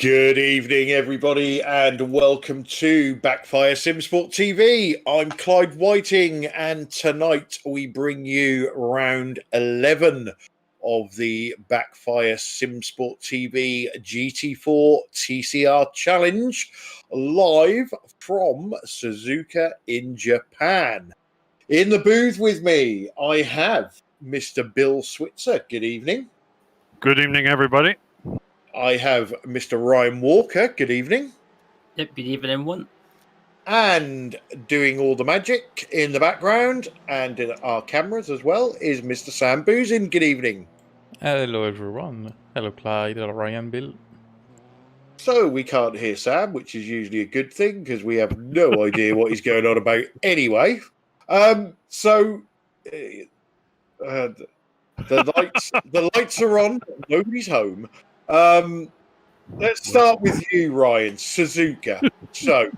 Good evening, everybody, and welcome to Backfire Simsport TV. I'm Clyde Whiting, and tonight we bring you round 11 of the Backfire Simsport TV GT4 TCR Challenge, live from Suzuka in Japan. In the booth with me, I have Mr. Bill Switzer. Good evening. Good evening, everybody. I have Mr. Ryan Walker. Good evening. Yep, good evening, everyone. And doing all the magic in the background and in our cameras as well is Mr. Sam Boozin. Good evening. Hello, everyone. Hello, Clyde. Hello, Ryan, Bill. So we can't hear Sam, which is usually a good thing because we have no idea what he's going on about anyway. The lights are on, but nobody's home. Let's start with you, Ryan. Suzuka. So,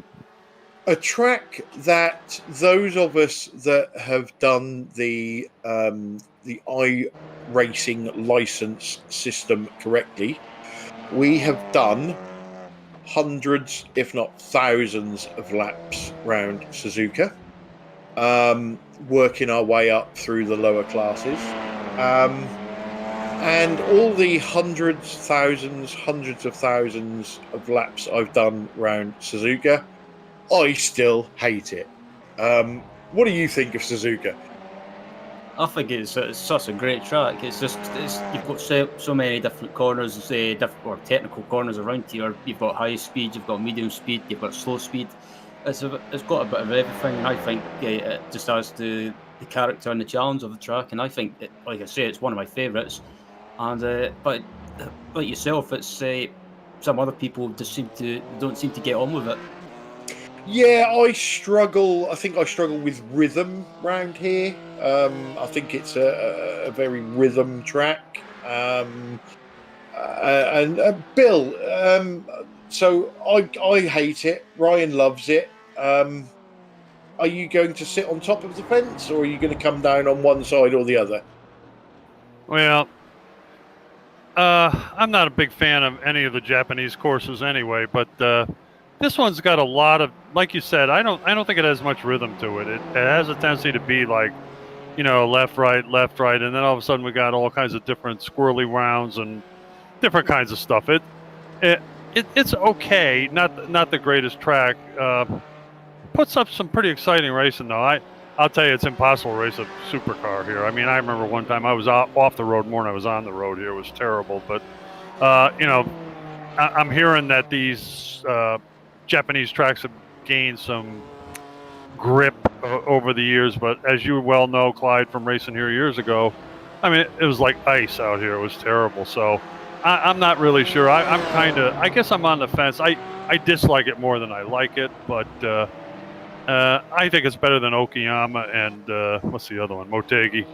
a track that those of us that have done the iRacing license system correctly, we have done hundreds, if not thousands, of laps round Suzuka, working our way up through the lower classes. And all the hundreds of thousands of laps I've done round Suzuka, I still hate it. What do you think of Suzuka? I think it's such a great track. It's you've got so many different corners, different technical corners around here. You've got high speed, you've got medium speed, you've got slow speed. It's got a bit of everything, and I think it just has the character and the challenge of the track. And I think, like I say, it's one of my favourites. And but like yourself, it's some other people just don't seem to get on with it. Yeah, I struggle. I think I struggle with rhythm round here. I think it's a very rhythm track. Bill, so I hate it. Ryan loves it. Are you going to sit on top of the fence, or are you going to come down on one side or the other? Well, I'm not a big fan of any of the Japanese courses anyway, but this one's got a lot of, like you said, I don't think it has much rhythm to it. It has a tendency to be like, left, right, and then all of a sudden we got all kinds of different squirrely rounds and different kinds of stuff. It's okay, not the greatest track. Puts up some pretty exciting racing though. I'll tell you, it's impossible to race a supercar here. I mean, I remember one time I was off the road more than I was on the road here. It was terrible, but I'm hearing that these Japanese tracks have gained some grip over the years, but as you well know, Clyde, from racing here years ago, I mean, it was like ice out here. It was terrible. So I'm not really sure. I guess I'm on the fence. I dislike it more than I like it, but I think it's better than Okayama and what's the other one? Motegi.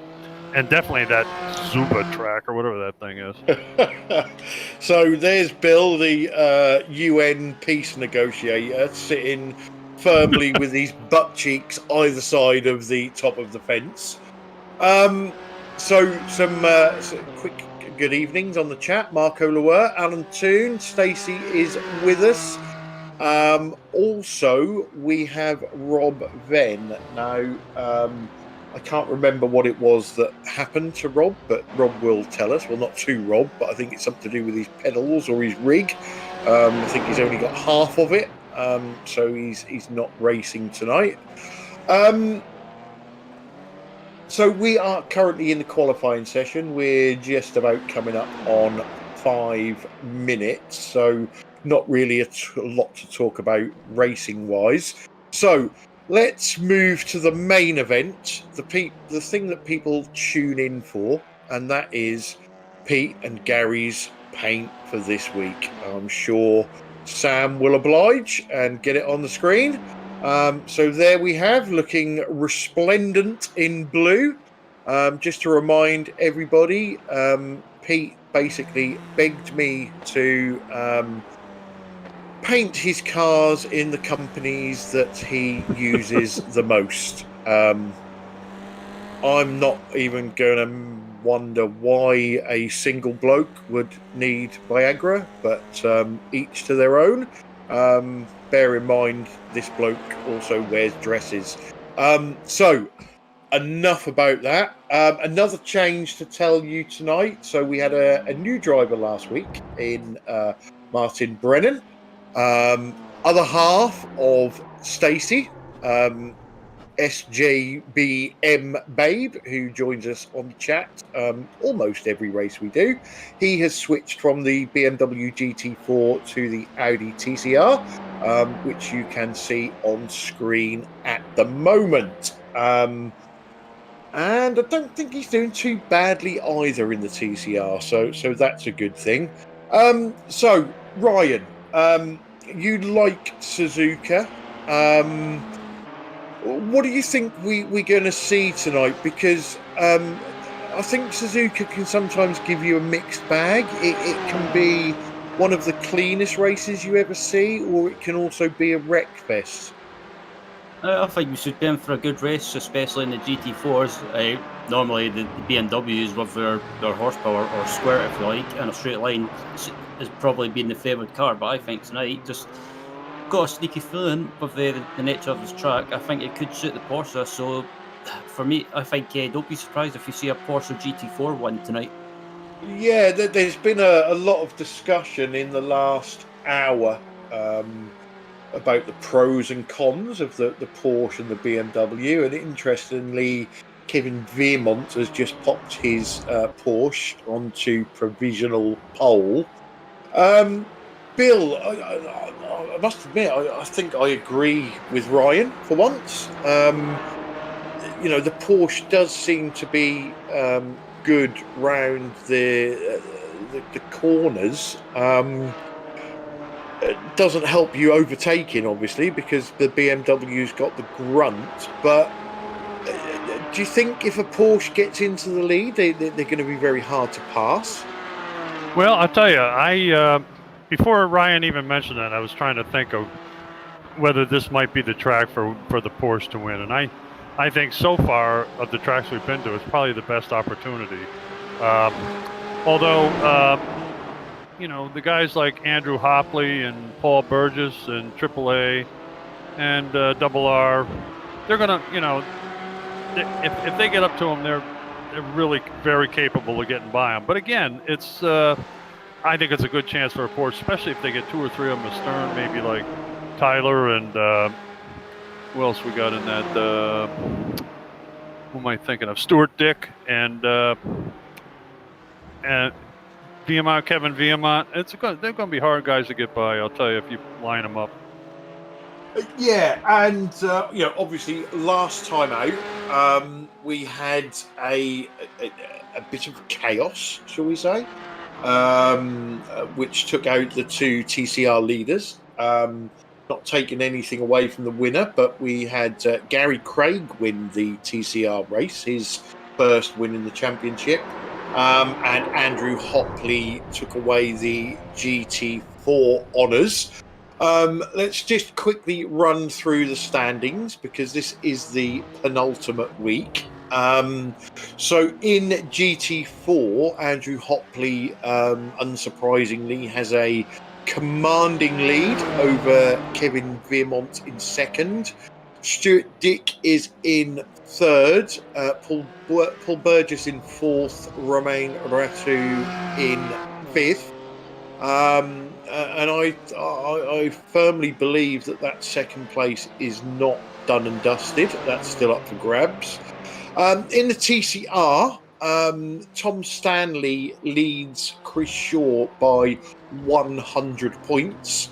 And definitely that Zuba track or whatever that thing is. So there's Bill, the UN peace negotiator, sitting firmly with his butt cheeks either side of the top of the fence. So some quick good evenings on the chat. Marco Lower, Alan Toon, Stacey is with us. Also, we have Rob Venn. Now, I can't remember what it was that happened to Rob, but Rob will tell us. Well, not to Rob, but I think it's something to do with his pedals or his rig. I think he's only got half of it, so he's not racing tonight. So we are currently in the qualifying session. We're just about coming up on 5 minutes, so not really a lot to talk about racing-wise. So let's move to the main event, the thing that people tune in for, and that is Pete and Gary's paint for this week. I'm sure Sam will oblige and get it on the screen. So there we have, looking resplendent in blue. Just to remind everybody, Pete basically begged me to paint his cars in the companies that he uses the most. I'm not even going to wonder why a single bloke would need Viagra, but each to their own. Bear in mind, this bloke also wears dresses. So enough about that. Another change to tell you tonight. So we had a new driver last week in Martin Brennan. Other half of Stacey, SJBM Babe, who joins us on the chat almost every race we do. He has switched from the BMW GT4 to the Audi TCR, which you can see on screen at the moment. And I don't think he's doing too badly either in the TCR, so that's a good thing. So Ryan, you like Suzuka. What do you think we're going to see tonight? Because I think Suzuka can sometimes give you a mixed bag. It can be one of the cleanest races you ever see, or it can also be a wreck fest. I think we should be in for a good race, especially in the GT4s. Normally, the BMWs with their horsepower, or square if you like, in a straight line, has probably been the favoured car. But I think tonight, just got a sneaky feeling with the nature of this track. I think it could suit the Porsche. So for me, I think don't be surprised if you see a Porsche GT4 win tonight. Yeah, there's been a lot of discussion in the last hour about the pros and cons of the Porsche and the BMW, and interestingly, Kevin Veermont has just popped his Porsche onto provisional pole. Bill, I must admit, I think I agree with Ryan for once. The Porsche does seem to be good round the corners. It doesn't help you overtaking, obviously, because the BMW's got the grunt. But do you think if a Porsche gets into the lead, they're going to be very hard to pass? Well, I'll tell you, before Ryan even mentioned that, I was trying to think of whether this might be the track for the Porsche to win. And I think so far of the tracks we've been to, it's probably the best opportunity. Although, the guys like Andrew Hopley and Paul Burgess and AAA and Double R, they're going to, if they get up to them, they're really very capable of getting by them. But again, it's I think it's a good chance for a Porsche, especially if they get 2 or 3 of them astern, maybe like Tyler and who else we got in that? Who am I thinking of? Stuart Dick and Veermont, Kevin Veermont. They're going to be hard guys to get by, I'll tell you, if you line them up. Yeah, and obviously, last time out, we had a bit of chaos, shall we say, which took out the 2 TCR leaders. Not taking anything away from the winner, but we had Gary Craig win the TCR race, his first win in the championship, and Andrew Hopley took away the GT4 honours. Let's just quickly run through the standings because this is the penultimate week. So in GT4, Andrew Hopley, unsurprisingly, has a commanding lead over Kevin Veermont in second. Stuart Dick is in third. Paul Burgess in fourth. Romain Ratu in fifth. And I firmly believe that second place is not done and dusted. That's still up for grabs. In the TCR, Tom Stanley leads Chris Shaw by 100 points.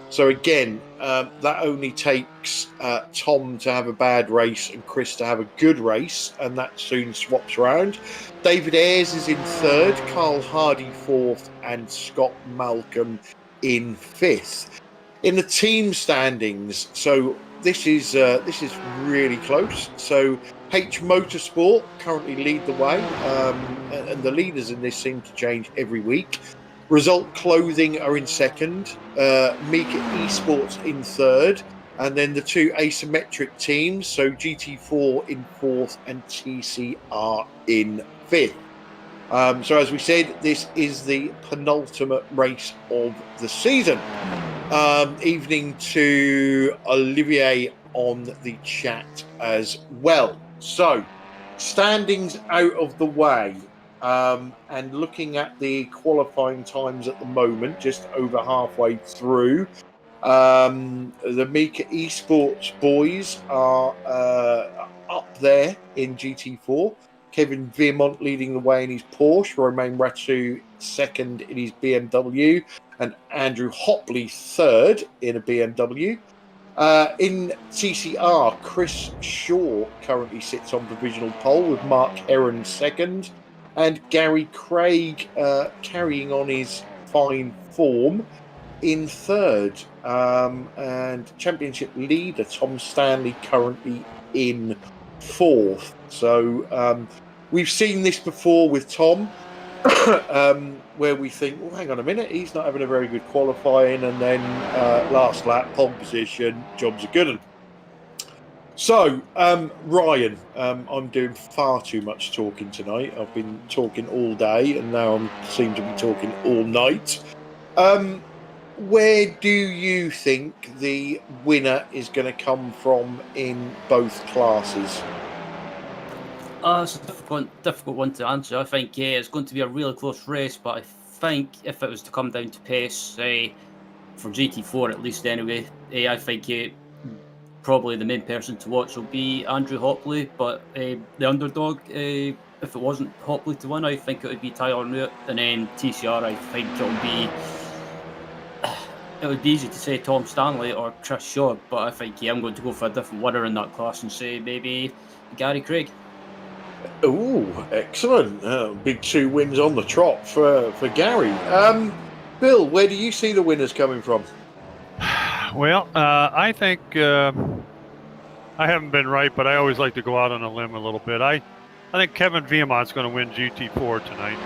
So again, that only takes Tom to have a bad race and Chris to have a good race, and that soon swaps around. David Ayres is in third, Carl Hardy fourth, and Scott Malcolm in fifth. In the team standings, so this is really close. So H Motorsport currently lead the way, and the leaders in this seem to change every week. Result Clothing are in second, Mika Esports in third, and then the 2 asymmetric teams, so GT4 in fourth and TCR in fifth. So as we said, this is the penultimate race of the season. Evening to Olivier on the chat as well. So, standings out of the way, and looking at the qualifying times at the moment, just over halfway through, The Mika Esports boys are up there in GT4. Kevin Veermont leading the way in his Porsche, Romain Ratu second in his BMW, and Andrew Hopley third in a BMW. In TCR, Chris Shaw currently sits on provisional pole with Mark Heron second, and Gary Craig carrying on his fine form in third. And championship leader Tom Stanley currently in fourth. So we've seen this before with Tom, where we think, well, hang on a minute, he's not having a very good qualifying, and then last lap, pole position, job's a good one. So, Ryan, I'm doing far too much talking tonight. I've been talking all day, and now I seem to be talking all night. Where do you think the winner is going to come from in both classes? It's a difficult one to answer. I think it's going to be a really close race, but I think if it was to come down to pace, for GT4 at least anyway, I think probably the main person to watch will be Andrew Hopley, but the underdog, if it wasn't Hopley to win, I think it would be Tyler Newt, and then TCR, I think it would be easy to say Tom Stanley or Chris Shaw, but I think I'm going to go for a different winner in that class and say maybe Gary Craig. Oh, excellent. Big 2 wins on the trot for Gary. Bill, where do you see the winners coming from? Well, I think I haven't been right, but I always like to go out on a limb a little bit. I think Kevin Veermont's going to win GT4 tonight.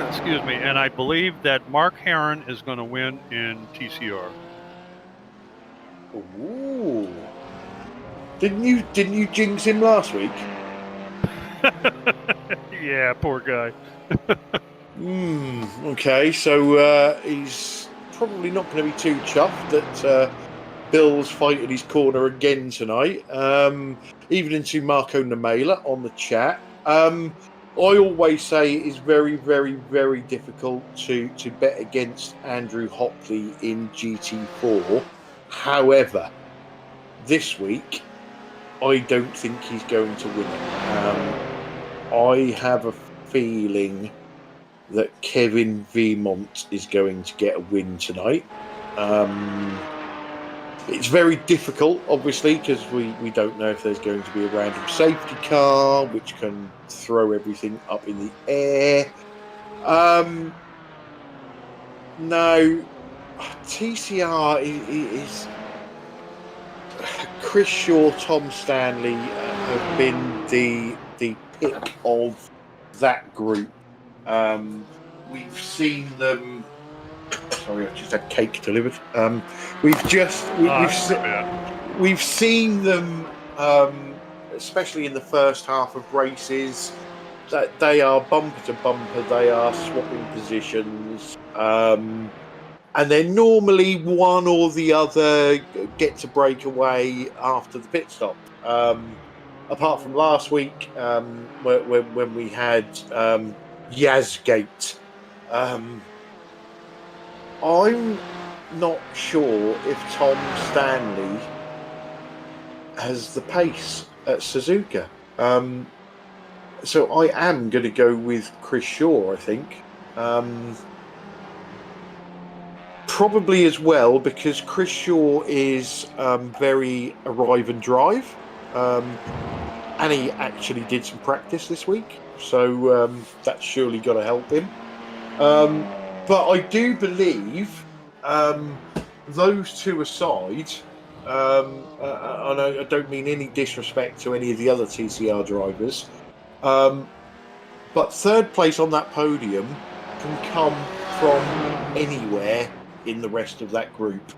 Excuse me. And I believe that Mark Heron is going to win in TCR. Ooh. Didn't you jinx him last week? Yeah, poor guy. Okay, so he's probably not going to be too chuffed that Bill's fighting his corner again tonight. Even into Marco Namela on the chat. I always say it is very, very, very difficult to bet against Andrew Hopley in GT4. However, this week, I don't think he's going to win it. I have a feeling that Kevin Veermont is going to get a win tonight. It's very difficult, obviously, because we don't know if there's going to be a random safety car, which can throw everything up in the air. No, TCR is Chris Shaw, Tom Stanley have been the pick of that group. We've seen them. Sorry, I just had cake delivered. We've seen them, especially in the first half of races, that they are bumper to bumper. They are swapping positions, and then normally one or the other gets a breakaway after the pit stop. Apart from last week, when we had Yazgate. I'm not sure if Tom Stanley has the pace at Suzuka. So I am going to go with Chris Shaw, I think. Probably as well, because Chris Shaw is very arrive and drive. And he actually did some practice this week. So that's surely got to help him. But I do believe, those two aside, and I don't mean any disrespect to any of the other TCR drivers, but third place on that podium can come from anywhere in the rest of that group.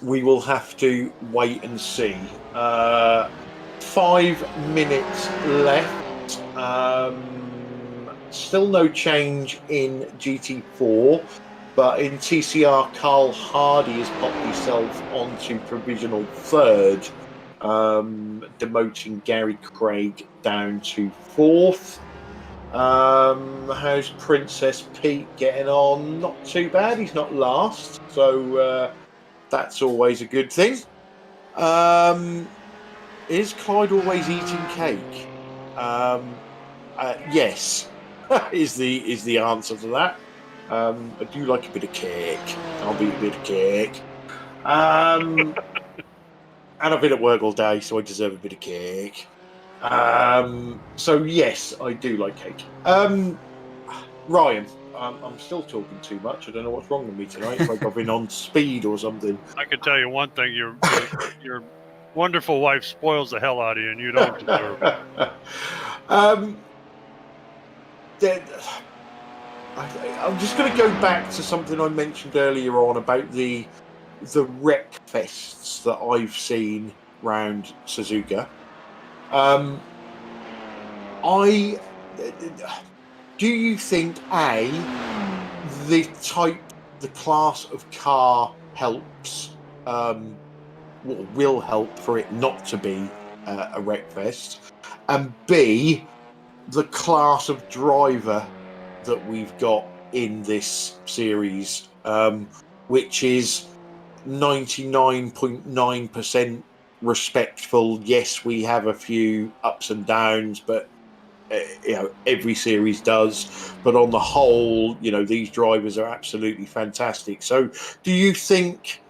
We will have to wait and see. 5 minutes left. Still no change in GT4, but in TCR, Carl Hardy has popped himself onto provisional third, demoting Gary Craig down to fourth. How's Princess Pete getting on? Not too bad. He's not last, so that's always a good thing. Is Clyde always eating cake? Yes, is the answer to that. I do like a bit of cake. I'll eat a bit of cake. And I've been at work all day, so I deserve a bit of cake. So yes, I do like cake. Ryan, I'm still talking too much. I don't know what's wrong with me tonight. It's like I've been on speed or something. I can tell you one thing: your wonderful wife spoils the hell out of you, and you don't deserve it. I'm just going to go back to something I mentioned earlier on about the rec fests that I've seen round Suzuka. Do you think the class of car helps, will help for it not to be a wreck fest, and B, the class of driver that we've got in this series, which is 99.9% respectful. Yes, we have a few ups and downs, but every series does. But on the whole, these drivers are absolutely fantastic. So do you think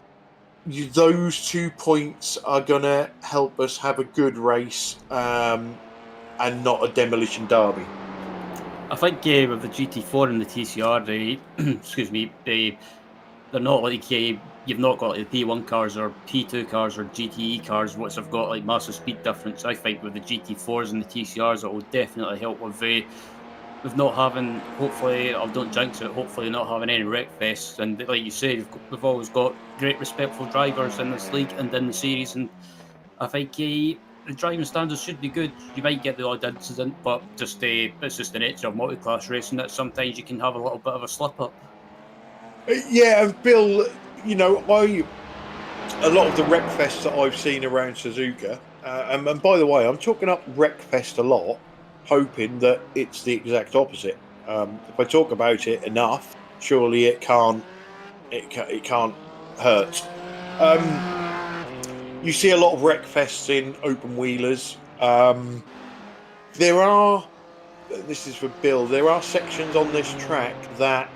those 2 points are going to help us have a good race and not a demolition derby? I think with the GT4 and the TCR, they're not like you've not got like the P1 cars or P2 cars or GTE cars, which have got like massive speed difference. I think with the GT4s and the TCRs, it will definitely help with not having, hopefully, I don't jinx it, hopefully not having any wreck fests. And like you say, we've always got great respectful drivers in this league and in the series, and I think the driving standards should be good. You might get the odd incident, but it's just the nature of multi-class racing that sometimes you can have a little bit of a slip-up. Yeah, Bill, a lot of the wreck fests that I've seen around Suzuka, and by the way, I'm talking up wreck fest a lot, hoping that it's the exact opposite. If I talk about it enough, surely it can't hurt. You see a lot of wreck fests in open wheelers. This is for Bill, there are sections on this track that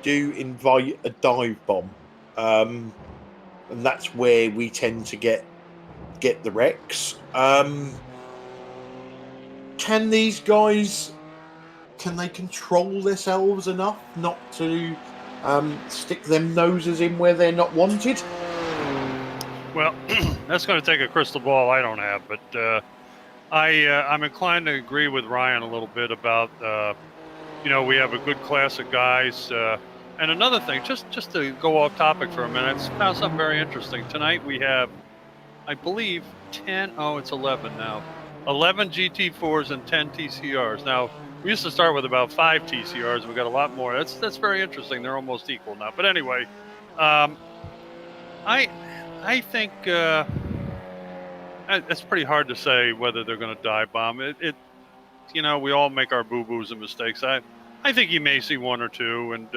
do invite a dive bomb, and that's where we tend to get the wrecks. Can these guys control themselves enough not to stick them noses in where they're not wanted? Well, that's going to take a crystal ball I don't have, but I'm inclined to agree with Ryan a little bit about we have a good class of guys. And another thing, just to go off topic for a minute, I found something very interesting. Tonight we have, I believe, 11 now. 11 GT4s and 10 TCRs. Now, we used to start with about 5 TCRs. We got a lot more. That's very interesting. They're almost equal now. But anyway, I think it's pretty hard to say whether they're going to dive bomb. We all make our boo-boos and mistakes. I think you may see one or two, and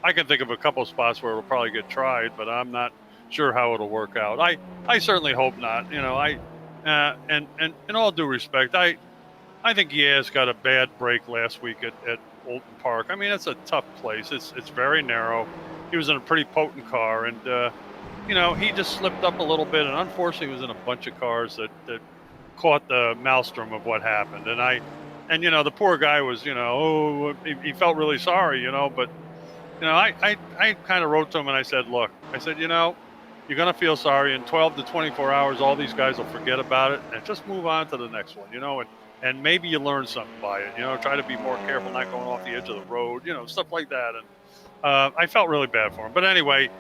I can think of a couple spots where it'll probably get tried, but I'm not sure how it'll work out. I certainly hope not. And in all due respect, I think Yaz got a bad break last week at Oulton Park. I mean, it's a tough place. It's very narrow. He was in a pretty potent car, and he just slipped up a little bit, and unfortunately, he was in a bunch of cars that caught the maelstrom of what happened. And the poor guy was, he felt really sorry, but I kind of wrote to him and I said, look, you're going to feel sorry. In 12 to 24 hours, all these guys will forget about it and just move on to the next one, and maybe you learn something by it, try to be more careful, not going off the edge of the road, stuff like that. And I felt really bad for him. But anyway,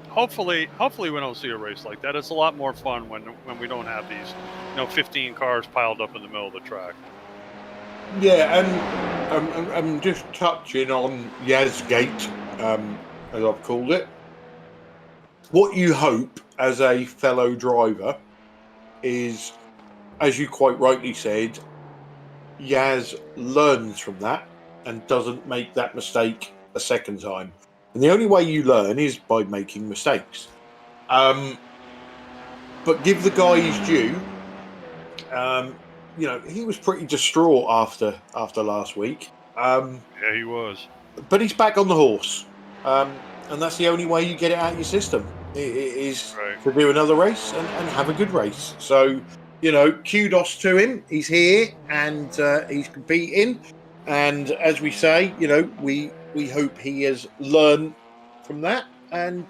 hopefully we don't see a race like that. It's a lot more fun when we don't have these, 15 cars piled up in the middle of the track. Yeah, and I'm just touching on Yazgate, as I've called it. What you hope as a fellow driver is, as you quite rightly said, Yaz learns from that and doesn't make that mistake a second time. And the only way you learn is by making mistakes. But give the guy his due. He was pretty distraught after last week. Yeah, he was. But he's back on the horse. And that's the only way you get it out of your system is to do another race and have a good race. So, kudos to him. He's here and he's competing. And as we say, we hope he has learned from that and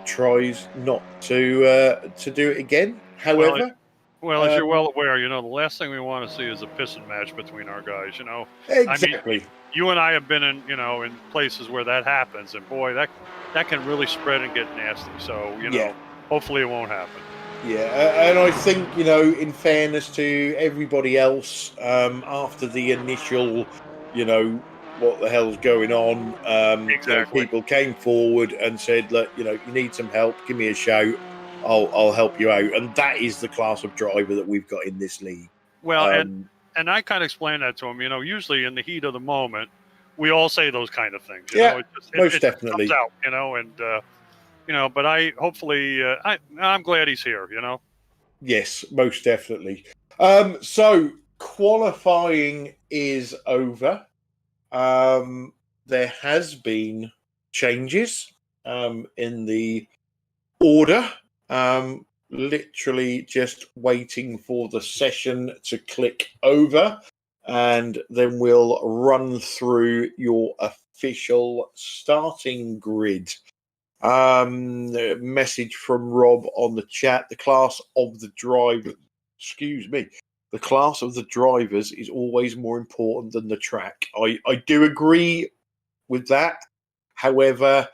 tries not to do it again. However, well, as you're well aware, the last thing we want to see is a pissing match between our guys. Exactly. I mean, you and I have been in in places where that happens, and boy, that can really spread and get nasty. So hopefully it won't happen. Yeah, and I think in fairness to everybody else, after the initial, what the hell's going on? Exactly. People came forward and said, look, you need some help. Give me a shout. I'll help you out. And that is the class of driver that we've got in this league. Well, and I kind of explained that to him. Usually in the heat of the moment, we all say those kind of things. Most definitely. Comes out, but I'm glad he's here. Yes, most definitely. So qualifying is over. There has been changes in the order. Literally just waiting for the session to click over, and then we'll run through your official starting grid. Message from Rob on the chat. The class of the drivers is always more important than the track. I do agree with that. However,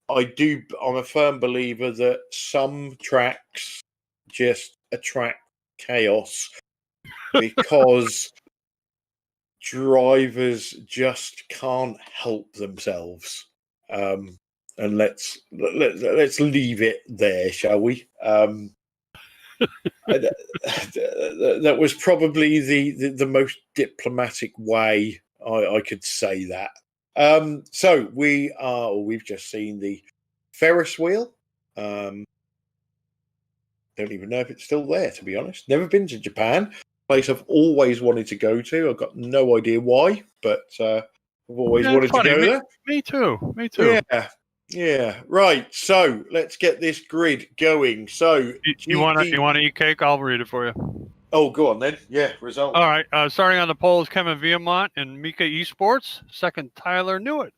I'm a firm believer that some tracks just attract chaos because drivers just can't help themselves. And let's leave it there, shall we? That was probably the most diplomatic way I could say that. So we've just seen the Ferris wheel. Don't even know if it's still there, to be honest. Never been to Japan. Place I've always wanted to go to. I've got no idea why, but I've always wanted to go there. Me too. Yeah. Right. So let's get this grid going. So you want to eat cake? I'll read it for you. Oh, go on then. Yeah, result. All right. Starting on the pole is Kevin Viamont and Mika Esports. Second, Tyler Newitt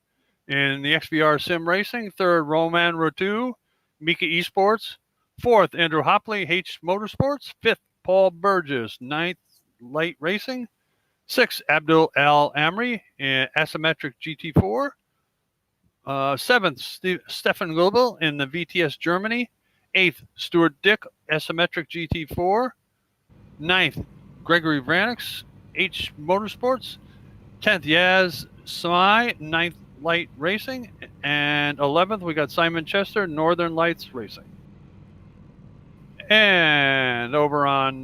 in the XVR Sim Racing. Third, Roman Rotu, Mika Esports. Fourth, Andrew Hopley, H Motorsports. Fifth, Paul Burgess. Ninth, Light Racing. Sixth, Abdul Al Amri in Asymmetric GT4. Seventh, Stefan Global in the VTS Germany. Eighth, Stuart Dick, Asymmetric GT4. Ninth, Gregory Vranix, H Motorsports. 10th, Yaz Samai, 9th, Light Racing. And 11th, we got Simon Chester, Northern Lights Racing. And over on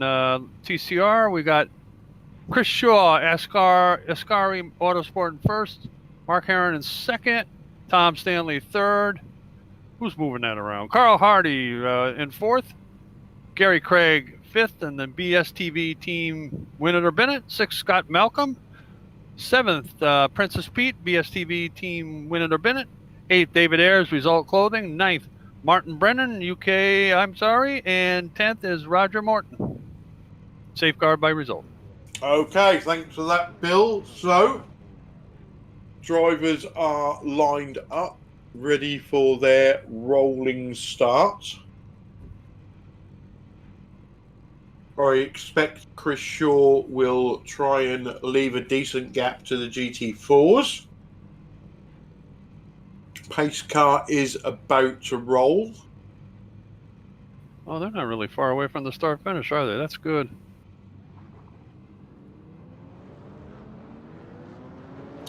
TCR, we got Chris Shaw, Ascari Autosport in first. Mark Heron in second. Tom Stanley third. Who's moving that around? Carl Hardy in fourth. Gary Craig fifth, and the BSTV team Winner Bennett. Sixth, Scott Malcolm. Seventh, Princess Pete, BSTV team Winner Bennett. Eighth, David Ayers, Result Clothing. Ninth, Martin Brennan, UK, I'm sorry. And 10th is Roger Morton. Safeguard by Result. Okay, thanks for that, Bill. So, drivers are lined up, ready for their rolling start. I expect Chris Shaw will try and leave a decent gap to the GT4s. Pace car is about to roll. Oh, they're not really far away from the start finish, are they? That's good.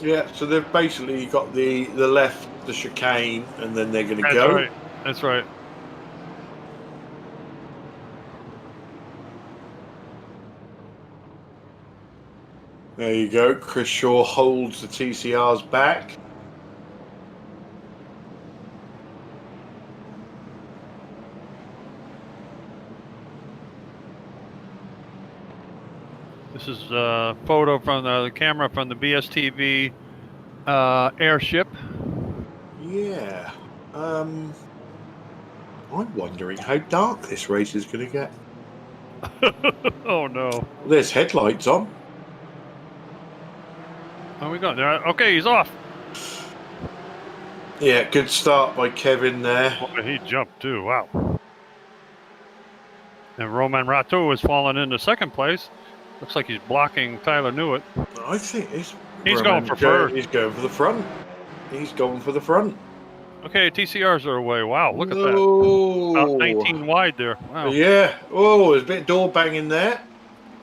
Yeah, so they've basically got the left, the chicane, and then they're going to That's go. Right. That's right. There you go. Chris Shaw holds the TCRs back. This is a photo from the camera from the BSTV airship. Yeah. I'm wondering how dark this race is going to get. Oh no! There's headlights on. Oh, we got there. Okay, he's off. Yeah, good start by Kevin there. Boy, he jumped too. Wow. And Roman Rato is falling into second place. Looks like he's blocking Tyler Newitt. I think He's going for first. He's going for the front. He's going for the front. Okay, TCRs are away. Wow, look at that. No. About 19 wide there. Wow. Yeah. Oh, there's a bit of door banging there.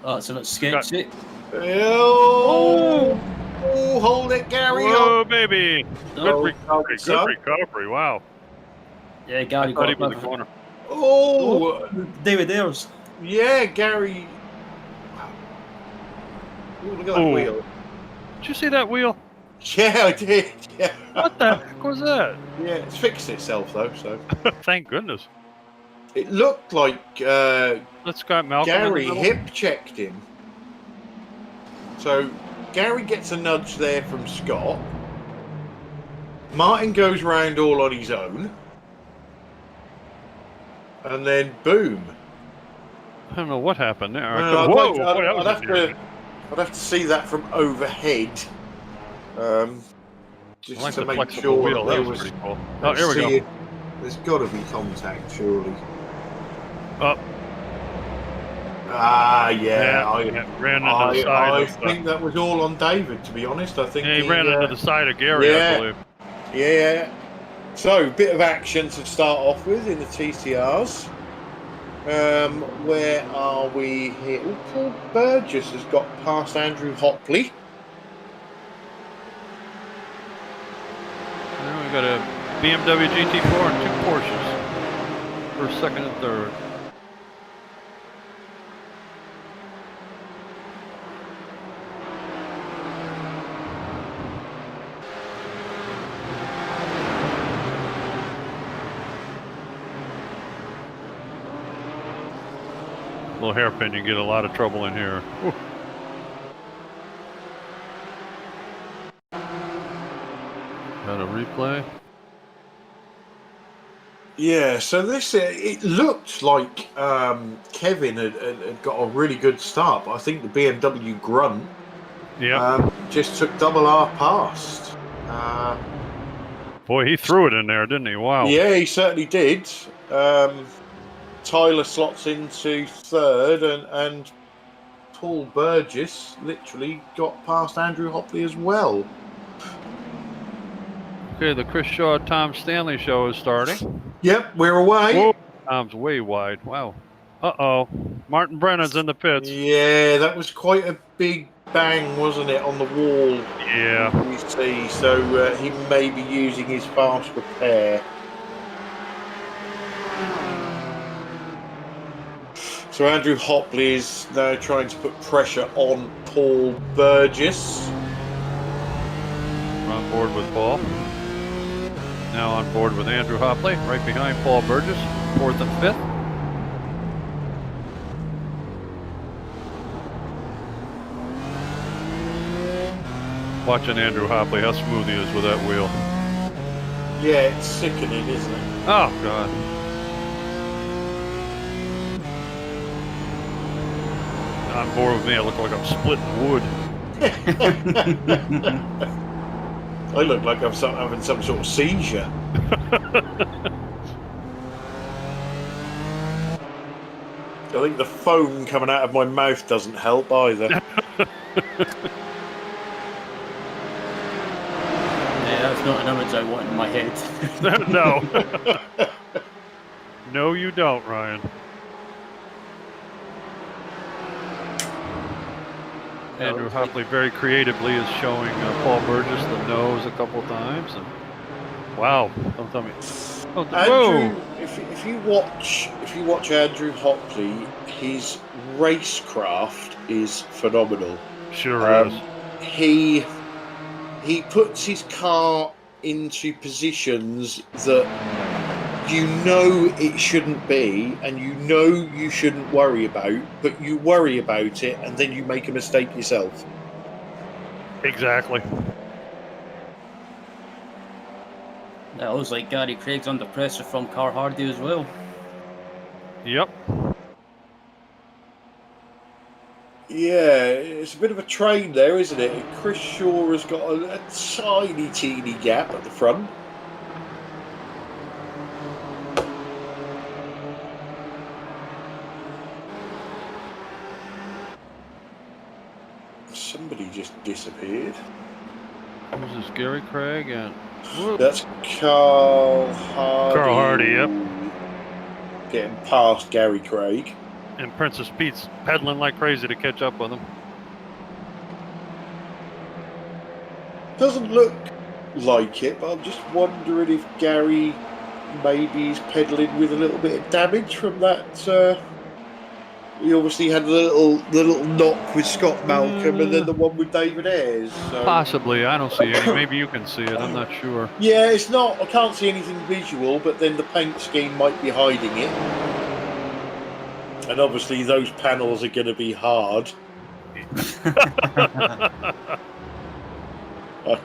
Oh, it's a bit sketchy. Oh, hold it, Gary. Whoa, baby. Good Oh, recovery. son. Good recovery. Wow. Yeah, Gary I thought he got was the corner. Oh, David Ayres. yeah, Gary. Oh, look at that Oh. wheel. Did you see that wheel? Yeah, I did. Yeah. What the heck was that? Yeah, it's fixed itself though. So Thank goodness. it looked like Let's got Malcolm. Gary in the middle. hip checked him. So Gary gets a nudge there from Scott. Martin goes round all on his own. And then boom. I don't know what happened there. Well, Whoa! I'd boy, that was I'd have to see that from overhead. Just I like to the make flexible sure wheel. there That was was. pretty cool. Oh, here we go. See, there's got to be contact, surely. Up. Ah, yeah. Ran into the side. I of, think that was all on David, to be honest. I think he ran into the side of Gary, yeah. I believe. Yeah. So, bit of action to start off with in the TCRs. Where are we here? Oh, Paul Burgess has got past Andrew Hopley. Now we got a BMW GT4 and 2 Porsches. First, second, and third. Little hairpin, you get a lot of trouble in here. Whew. Got a replay. Yeah, so this it looked like Kevin had got a really good start, but I think the BMW Grunt just took double R past. Boy, he threw it in there, didn't he? Wow. Yeah, he certainly did. Tyler slots into third, and Paul Burgess literally got past Andrew Hopley as well. Okay, the Chris Shaw Tom Stanley show is starting. Yep, we're away. Whoa. Tom's way wide. Wow. Uh-oh. Martin Brennan's in the pits. Yeah, that was quite a big bang, wasn't it, on the wall? Yeah. We see. So he may be using his fast repair. So Andrew Hopley is now trying to put pressure on Paul Burgess. We're on board with Paul. Now on board with Andrew Hopley, right behind Paul Burgess, 4th and 5th. Watching Andrew Hopley, how smooth he is with that wheel. Yeah, it's sickening, isn't it? Oh, God. On board with me, I look like I'm splitting wood. I look like I'm having some sort of seizure. I think the foam coming out of my mouth doesn't help either. Yeah, that's not an image I want in my head. No. No, you don't, Ryan. Andrew Hopley very creatively is showing Paul Burgess the nose a couple times. And wow, don't tell me. Oh, Andrew, if you watch Andrew Hopley, his racecraft is phenomenal. Sure is. he puts his car into positions that you know it shouldn't be, and you know you shouldn't worry about, but you worry about it, and then you make a mistake yourself. Exactly. That looks like Gary Craig's under pressure from Car Hardy as well. Yep. Yeah, it's a bit of a train there, isn't it? Chris Shaw has got a tiny, teeny gap at the front. Somebody just disappeared. Who's this? Gary Craig and That's Carl Hardy. Carl Hardy, yep. Getting past Gary Craig. And Princess Pete's pedaling like crazy to catch up with him. Doesn't look like it, but I'm just wondering if Gary maybe is pedaling with a little bit of damage from that. He obviously had the little knock with Scott Malcolm and then the one with David Ayres. So. Possibly. I don't see any. Maybe you can see it. I'm not sure. Yeah, it's not. I can't see anything visual, but then the paint scheme might be hiding it. And obviously those panels are going to be hard. I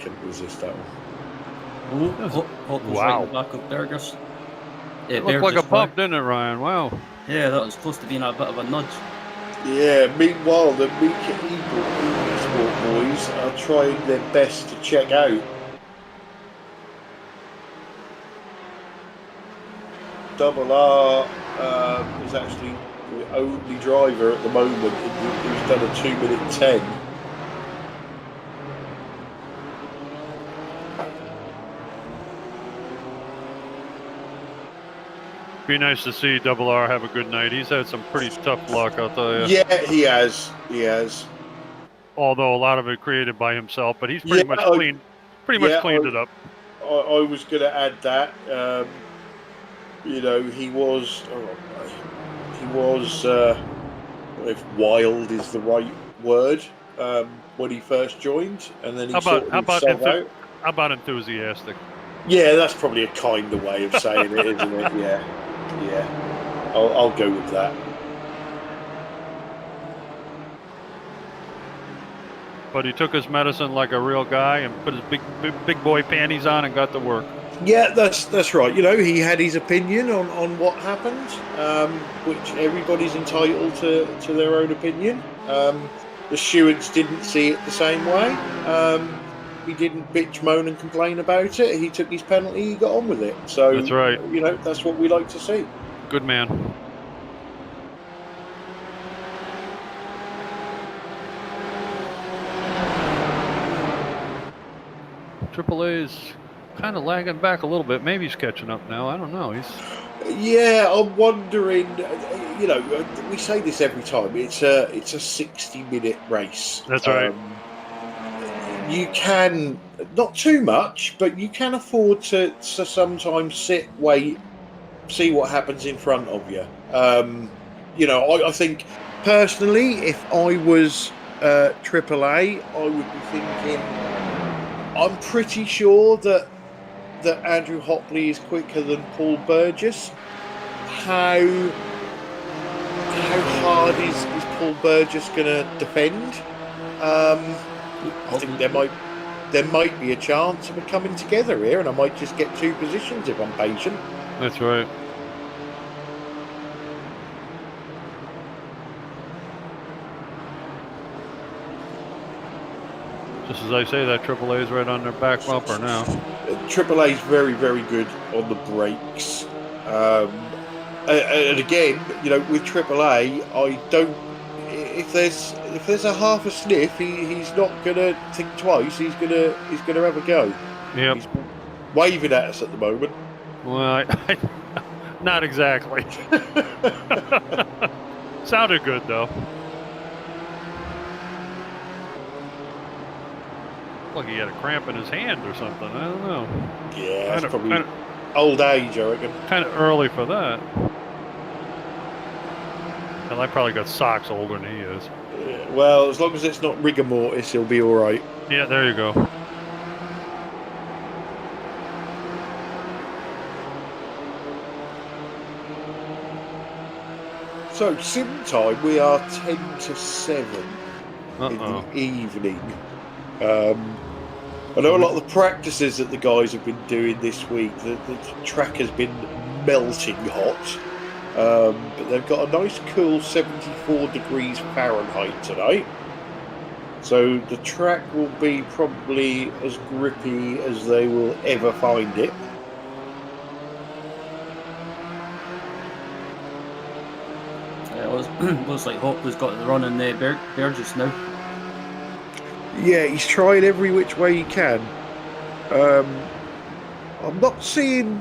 couldn't resist that one. Wow. Right back of Berger's. Yeah, It looked like a bump, didn't it, Ryan? Wow. Yeah, that was close to being a bit of a nudge. Yeah, meanwhile, the Mika Esport boys are trying their best to check out. Double R is actually the only driver at the moment who's done a 2:10. Be nice to see Double R have a good night. He's had some pretty tough luck, I'll tell you. Yeah, he has. He has. Although a lot of it created by himself, but he's pretty much cleaned it up. I was going to add that. You know, he was. If wild is the right word, when he first joined, and then he How out. about enthusiastic? Yeah, that's probably a kinder way of saying it, isn't it? Yeah. I'll go with that. But he took his medicine like a real guy and put his big boy panties on and got to work. Yeah, that's right. You know, he had his opinion on what happened, which everybody's entitled to their own opinion. The stewards didn't see it the same way. He didn't bitch, moan and complain about it. He took his penalty, he got on with it. So that's right. You know, that's what we like to see. Good man. Triple A's kind of lagging back a little bit. Maybe he's catching up now. I don't know. Yeah, I'm wondering. You know, we say this every time. It's a 60-minute race. That's right. You can, not too much, but you can afford to sometimes sit, wait, see what happens in front of you. You know, I think personally, if I was AAA, I would be thinking, I'm pretty sure that Andrew Hopley is quicker than Paul Burgess. How hard is Paul Burgess going to defend? I think there might be a chance of it coming together here, and I might just get two positions if I'm patient. That's right. Just as I say that, AAA is right on their back bumper now. AAA is very, very good on the brakes. And again, you know, with AAA, I don't. If there's a half a sniff, he's not gonna think twice. He's gonna have a go. Yep. He's waving at us at the moment. Well, not exactly. Sounded good though. Like he had a cramp in his hand or something. I don't know. Yeah, that's probably old age, I reckon. Kind of early for that. Well, I probably got socks older than he is. Well, as long as it's not rigor mortis, he'll be all right. Yeah, there you go. So, sim time, we are 10 to 7 in the evening. I know a lot of the practices that the guys have been doing this week, the track has been melting hot. But they've got a nice cool 74 degrees Fahrenheit tonight. So the track will be probably as grippy as they will ever find it. Looks like Hopler's got the run in there, Burgess now. Yeah, he's trying every which way he can. I'm not seeing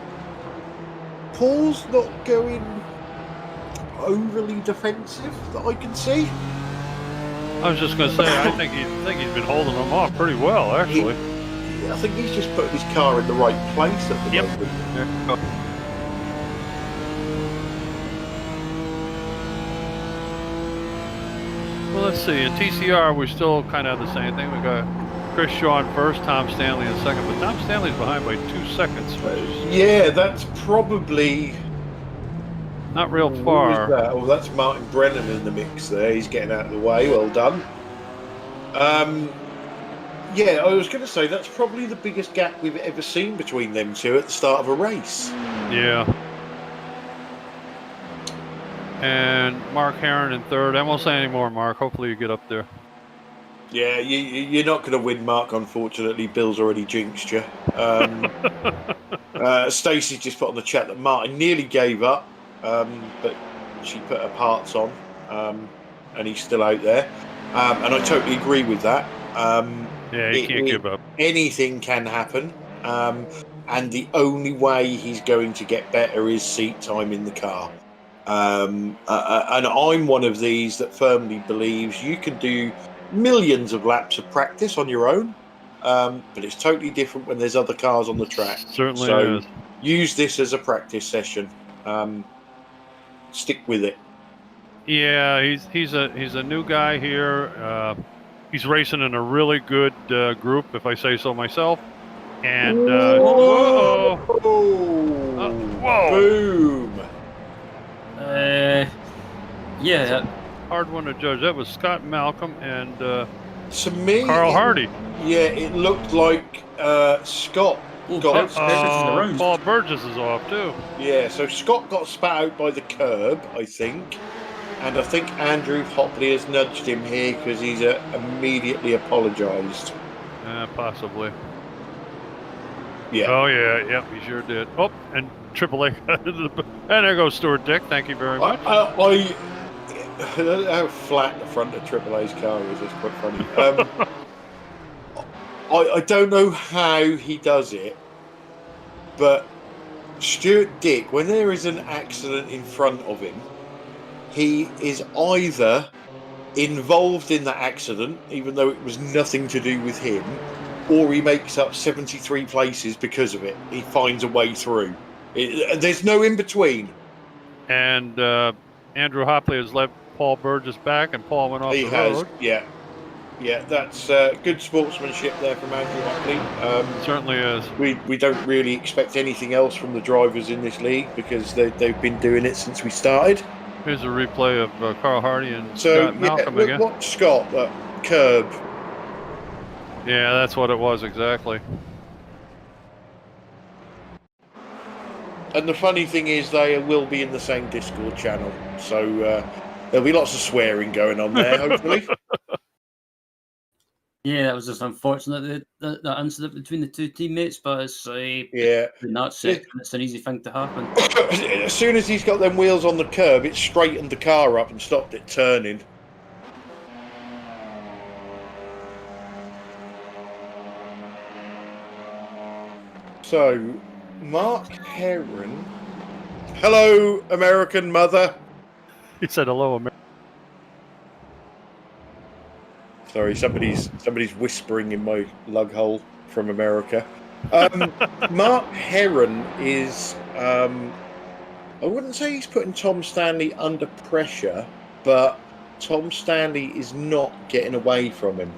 Paul's not going overly defensive that I can see. I was just going to say, I think he's been holding them off pretty well, actually. I think he's just putting his car in the right place at the moment. Yeah. Well, let's see. In TCR, we still kind of have the same thing. We got Chris Shaw in first, Tom Stanley in second, but Tom Stanley's behind by 2 seconds. Yeah, that's probably not real far. Oh, that's Martin Brennan in the mix there. He's getting out of the way. Well done. Yeah, I was going to say that's probably the biggest gap we've ever seen between them two at the start of a race. Yeah. And Mark Heron in third. I won't say any more, Mark. Hopefully you get up there. Yeah, you're not going to win, Mark, unfortunately. Bill's already jinxed you. Stacey's just put on the chat that Martin nearly gave up, but she put her parts on, and he's still out there. And I totally agree with that. Yeah, he can't give up. Anything can happen. And the only way he's going to get better is seat time in the car. And I'm one of these that firmly believes you can do millions of laps of practice on your own, but it's totally different when there's other cars on the track. Certainly so is. Use this as a practice session. Stick with it. Yeah, he's a new guy here. He's racing in a really good group, if I say so myself. And whoa! Whoa! Boom! Yeah. Hard one to judge. That was Scott Malcolm and to me, Carl Hardy. Yeah, it looked like Scott got Paul Burgess is off too. Yeah, so Scott got spat out by the curb, I think. And I think Andrew Hopley has nudged him here because he's immediately apologised. Possibly. Yeah. Oh, yeah. Yep, he sure did. Oh, and AAA. And there goes Stuart Dick. Thank you very much. How flat the front of AAA's car is. It's quite funny. I don't know how he does it, but Stuart Dick, when there is an accident in front of him, he is either involved in that accident, even though it was nothing to do with him, or he makes up 73 places because of it. He finds a way through. There's no in between. And Andrew Hopley has let Paul Burgess back, and Paul went off the road. Yeah. Yeah, that's good sportsmanship there from Andrew Hopley. Certainly is. We don't really expect anything else from the drivers in this league because they've been doing it since we started. Here's a replay of Carl Hardy and Scott Malcolm again. Watch Scott, curb. Yeah, that's what it was exactly. And the funny thing is they will be in the same Discord channel, so there'll be lots of swearing going on there, hopefully. Yeah, that was just unfortunate, that incident between the two teammates, but it's it's an easy thing to happen. As soon as he's got them wheels on the curb, it straightened the car up and stopped it turning. So, Mark Heron. Hello, American mother. He said hello, America. Sorry, somebody's whispering in my lug hole from America. Mark Heron is, I wouldn't say he's putting Tom Stanley under pressure, but Tom Stanley is not getting away from him.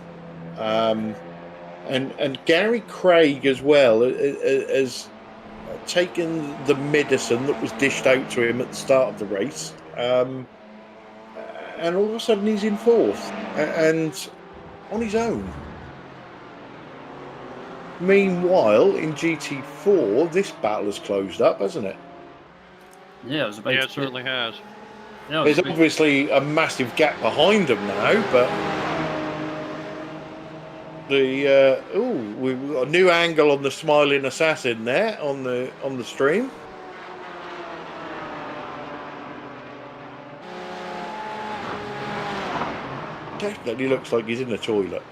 And Gary Craig as well has taken the medicine that was dished out to him at the start of the race, and all of a sudden he's in fourth and on his own. Meanwhile, in GT4, this battle has closed up, hasn't it? Yeah, it was about. Yeah, it certainly has. Yeah, There's obviously a massive gap behind them now, but we've got a new angle on the smiling assassin there on the stream. Definitely looks like he's in the toilet.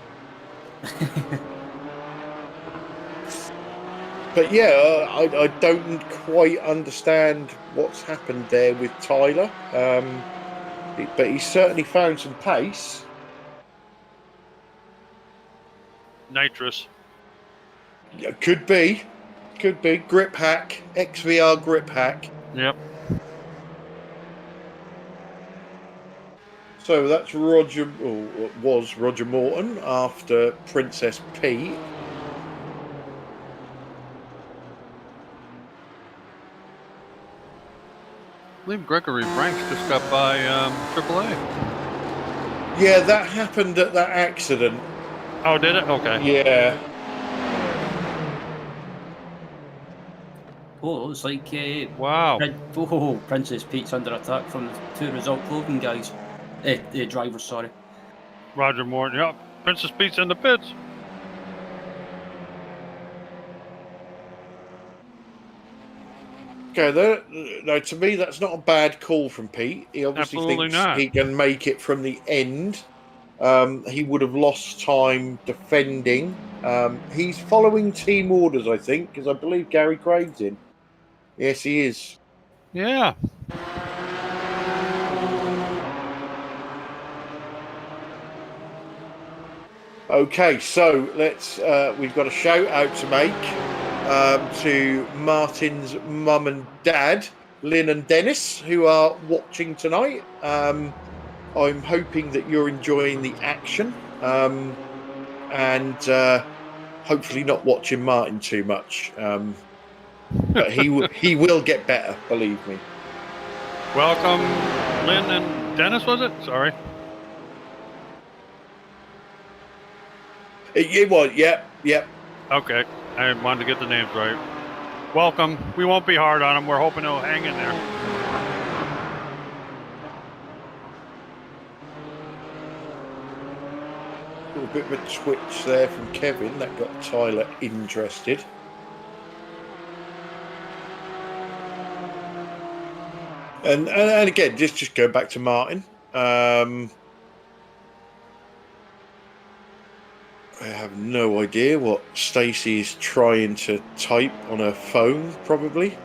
But yeah, I don't quite understand what's happened there with Tyler. But he's certainly found some pace. Nitrous. Yeah, could be. Grip hack, XVR grip hack. Yep. So that's Roger, or was Roger Morton after Princess P. I believe Gregory Franks just got by AAA. Yeah, that happened at that accident. Oh, did it? Okay. Yeah. Oh, it looks like Wow. Princess Pete's under attack from the two result clothing guys. Drivers, sorry. Roger Morton. Yep. Princess Pete's in the pits. Okay, no, to me that's not a bad call from Pete. He obviously Absolutely thinks not. he can make it from the end. He would have lost time defending. He's following team orders, I think, because I believe Gary Craig's in. Yes, he is. Yeah. Okay, so let's. We've got a shout out to make to Martin's mum and dad, Lynn and Dennis, who are watching tonight. I'm hoping that you're enjoying the action, and hopefully not watching Martin too much. But he will get better, believe me. Welcome, Lynn and Dennis, was it? Sorry. It was, yep. Okay. I wanted to get the names right. Welcome. We won't be hard on him. We're hoping he'll hang in there. A bit of a twitch there from Kevin that got Tyler interested. And again, just go back to Martin. I have no idea what Stacey is trying to type on her phone, probably.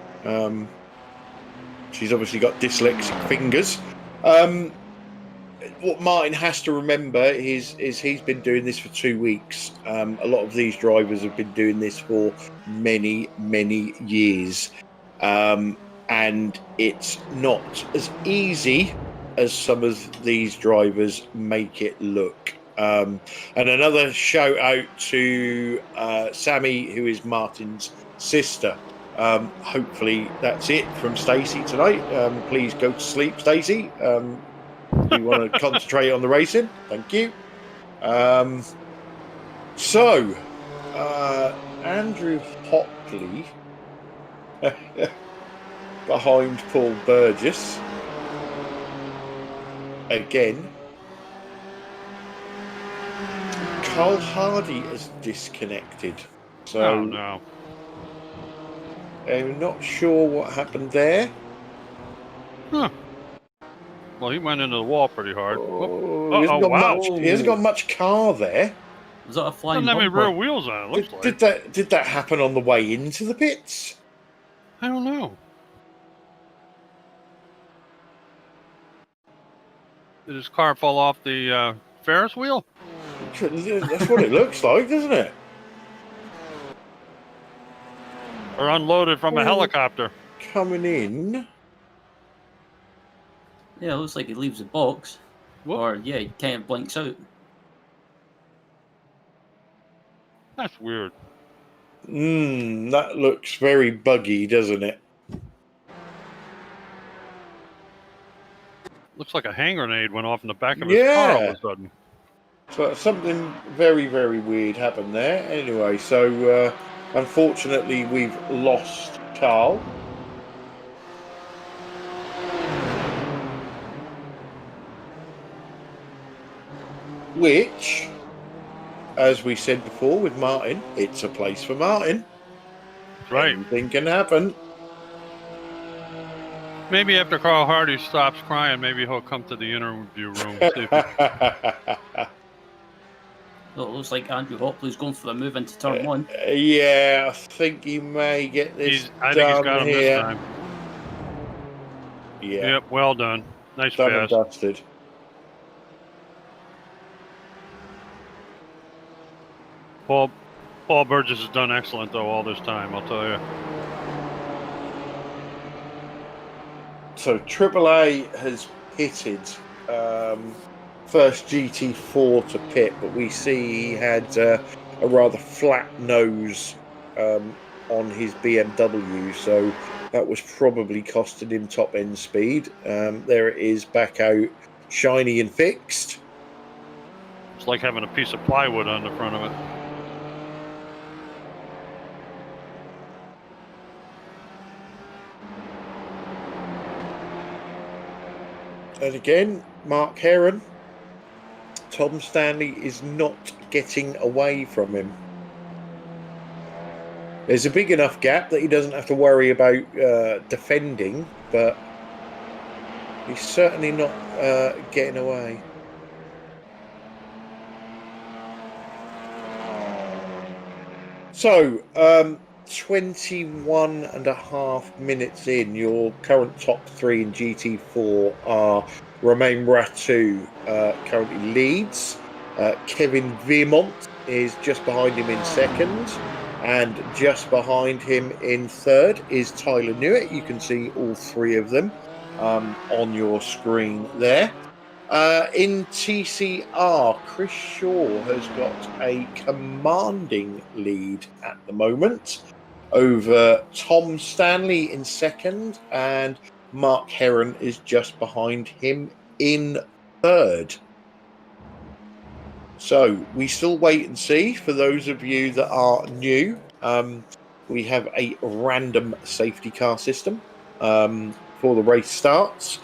She's obviously got dyslexic fingers. What Martin has to remember is he's been doing this for 2 weeks. A lot of these drivers have been doing this for many, many years. And it's not as easy as some of these drivers make it look. And another shout out to Sammy, who is Martin's sister. Hopefully that's it from Stacey tonight. Please go to sleep, Stacey. We want to concentrate on the racing. Thank you. So Andrew Hockley behind Paul Burgess again. Carl Hardy is disconnected, so Oh, no. I'm not sure what happened there. Huh. Well, he went into the wall pretty hard. Oh, he hasn't got much car there. Was that a flying Doesn't have any bumper? rear wheels on it, looks like. Did that happen on the way into the pits? I don't know. Did his car fall off the Ferris wheel? That's what it looks like, doesn't it? Or unloaded from a helicopter? Coming in. Yeah, it looks like he leaves the box. Whoop. Or, yeah, he kind of blinks out. That's weird. That looks very buggy, doesn't it? Looks like a hand grenade went off in the back of his car all of a sudden. So something very, very weird happened there. Anyway, so unfortunately we've lost Carl. Which, as we said before with Martin, it's a place for Martin. Right. Anything can happen. Maybe after Carl Hardy stops crying, maybe he'll come to the interview room. See if Well, it looks like Andrew Hopley's going for the move into turn one. Yeah, I think he may get this I think he's got him here. this time. Yeah. Yep, well done. Nice Done pass. and dusted. Paul Burgess has done excellent, though, all this time, I'll tell you. So AAA has pitted first GT4 to pit, but we see he had a rather flat nose on his BMW, so that was probably costing him top end speed. There it is, back out, shiny and fixed. It's like having a piece of plywood on the front of it. And again, Mark Heron, Tom Stanley is not getting away from him. There's a big enough gap that he doesn't have to worry about defending, but he's certainly not getting away. So, 21 and a half minutes in, your current top three in GT4 are Romain Ratu, currently leads. Kevin Vermont is just behind him in second. And just behind him in third is Tyler Newitt. You can see all three of them on your screen there. In TCR, Chris Shaw has got a commanding lead at the moment over Tom Stanley in second, and Mark Heron is just behind him in third. So we still wait and see. For those of you that are new, we have a random safety car system for the race starts.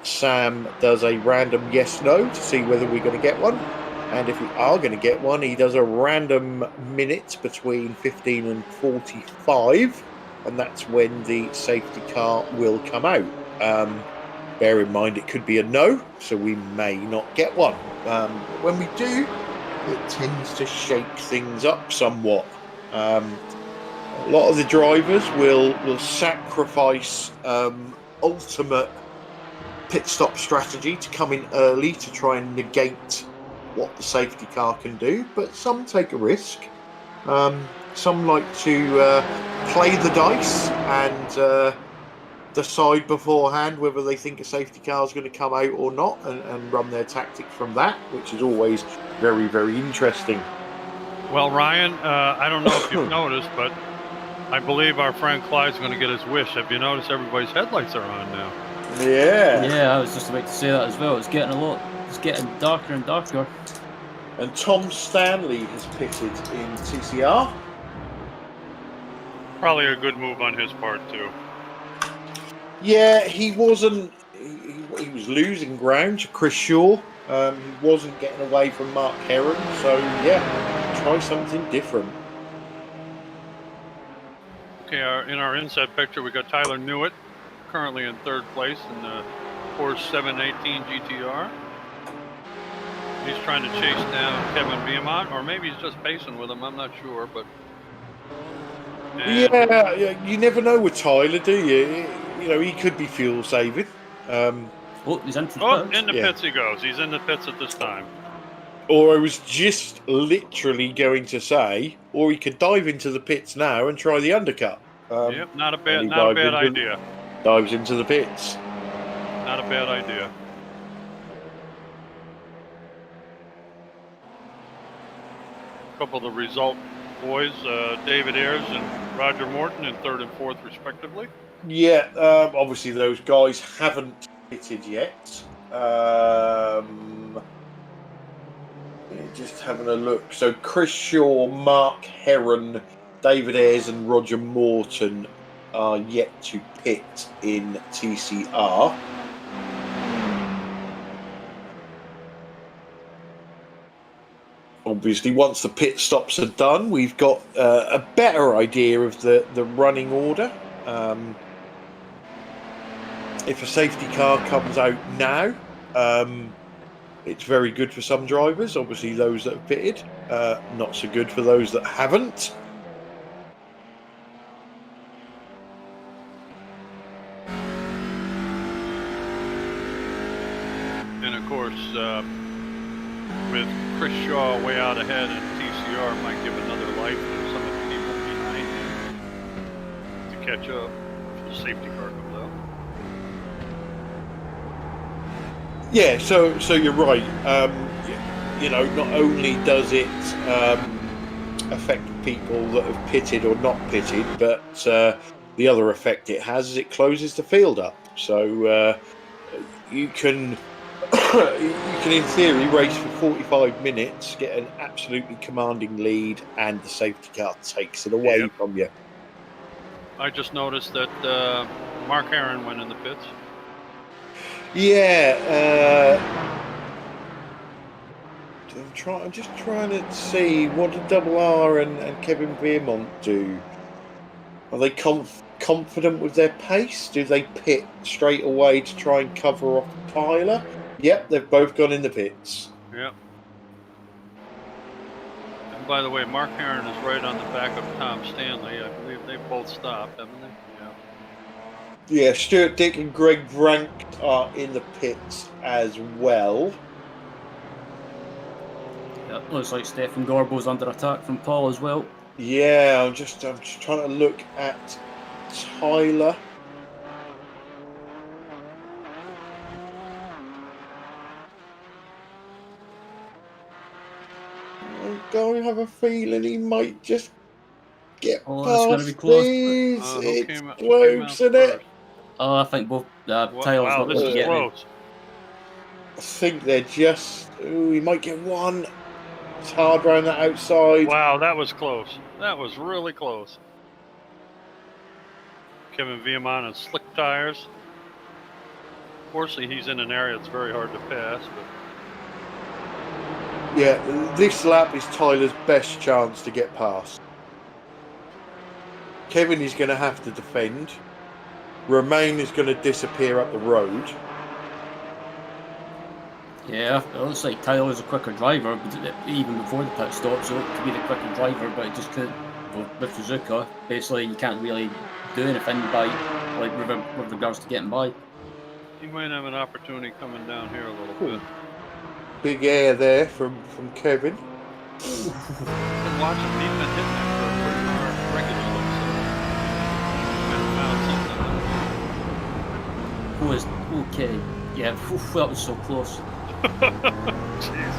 Sam does a random yes/no to see whether we're going to get one. And if we are going to get one, he does a random minute between 15 and 45. And that's when the safety car will come out. Bear in mind, it could be a no, so we may not get one. When we do, it tends to shake things up somewhat. A lot of the drivers will sacrifice ultimate pit stop strategy to come in early to try and negate what the safety car can do, but some take a risk. Some like to play the dice and decide beforehand whether they think a safety car is going to come out or not, and run their tactics from that, which is always very, very interesting. Well, Ryan, I don't know if you've noticed, but I believe our friend Clyde's going to get his wish. Have you noticed everybody's headlights are on now? Yeah, I was just about to say that as well. It's getting darker and darker. And Tom Stanley has pitted in TCR. Probably a good move on his part too. Yeah, he wasn't. He was losing ground to Chris Shaw. He wasn't getting away from Mark Heron. So yeah, try something different. Okay, in our inside picture, we got Tyler Newitt, currently in third place in the Porsche 718 GTR. He's trying to chase down Kevin Viemont, or maybe he's just pacing with him. I'm not sure, but yeah, you never know with Tyler, do you? You know, he could be fuel saving. He's in in the pits he goes. He's in the pits at this time. Or I was just literally going to say, or he could dive into the pits now and try the undercut. Yep, not a bad idea. Dives into the pits. Not a bad idea. A couple of the result boys, David Ayres and Roger Morton in 3rd and 4th respectively. Yeah, obviously those guys haven't pitted yet. Just having a look. So Chris Shaw, Mark Heron, David Ayres and Roger Morton are yet to pit in TCR. Obviously, once the pit stops are done, we've got a better idea of the running order. If a safety car comes out now, it's very good for some drivers. Obviously, those that have pitted, not so good for those that haven't. And of course, with Chris Shaw way out ahead in TCR, might give another life to some of the people behind him to catch up if the safety car comes out. Yeah, so you're right. You know, not only does it affect people that have pitted or not pitted, but the other effect it has is it closes the field up. So you can in theory race for 45 minutes, get an absolutely commanding lead, and the safety car takes it away from you. I just noticed that Mark Heron went in the pits. Yeah, I'm just trying to see what did Double R and Kevin Veermont do. Are they confident with their pace? Do they pit straight away to try and cover off Tyler? Yep, they've both gone in the pits. Yep. And by the way, Mark Heron is right on the back of Tom Stanley. I believe they both stopped, haven't they? Yeah, Stuart Dick and Greg Rank are in the pits as well. Yeah, looks like Stefan Gorbo's under attack from Paul as well. Yeah, I'm just trying to look at Tyler. I have a feeling he might just get past it's going to be close. these. It's came close, isn't it? Oh, I think both Tyler's wow, not this going to is get close. I think they're just. Ooh, he might get one. It's hard round that outside. Wow, that was close. That was really close. Kevin Veermont on slick tires. Fortunately, he's in an area that's very hard to pass. But Yeah, this lap is Tyler's best chance to get past. Kevin is going to have to defend. Romain is going to disappear up the road. Yeah, it looks like Tyler's a quicker driver, but even before the pit stop, so it could be the quicker driver, but it just couldn't. With Suzuka, basically, you can't really do anything by, like, with regards to getting by. he might have an opportunity coming down here a little bit. Big air there from Kevin. Been watching, he's been hitting it for pretty hard regularly, so Who is okay? Yeah, that was so close. jeez.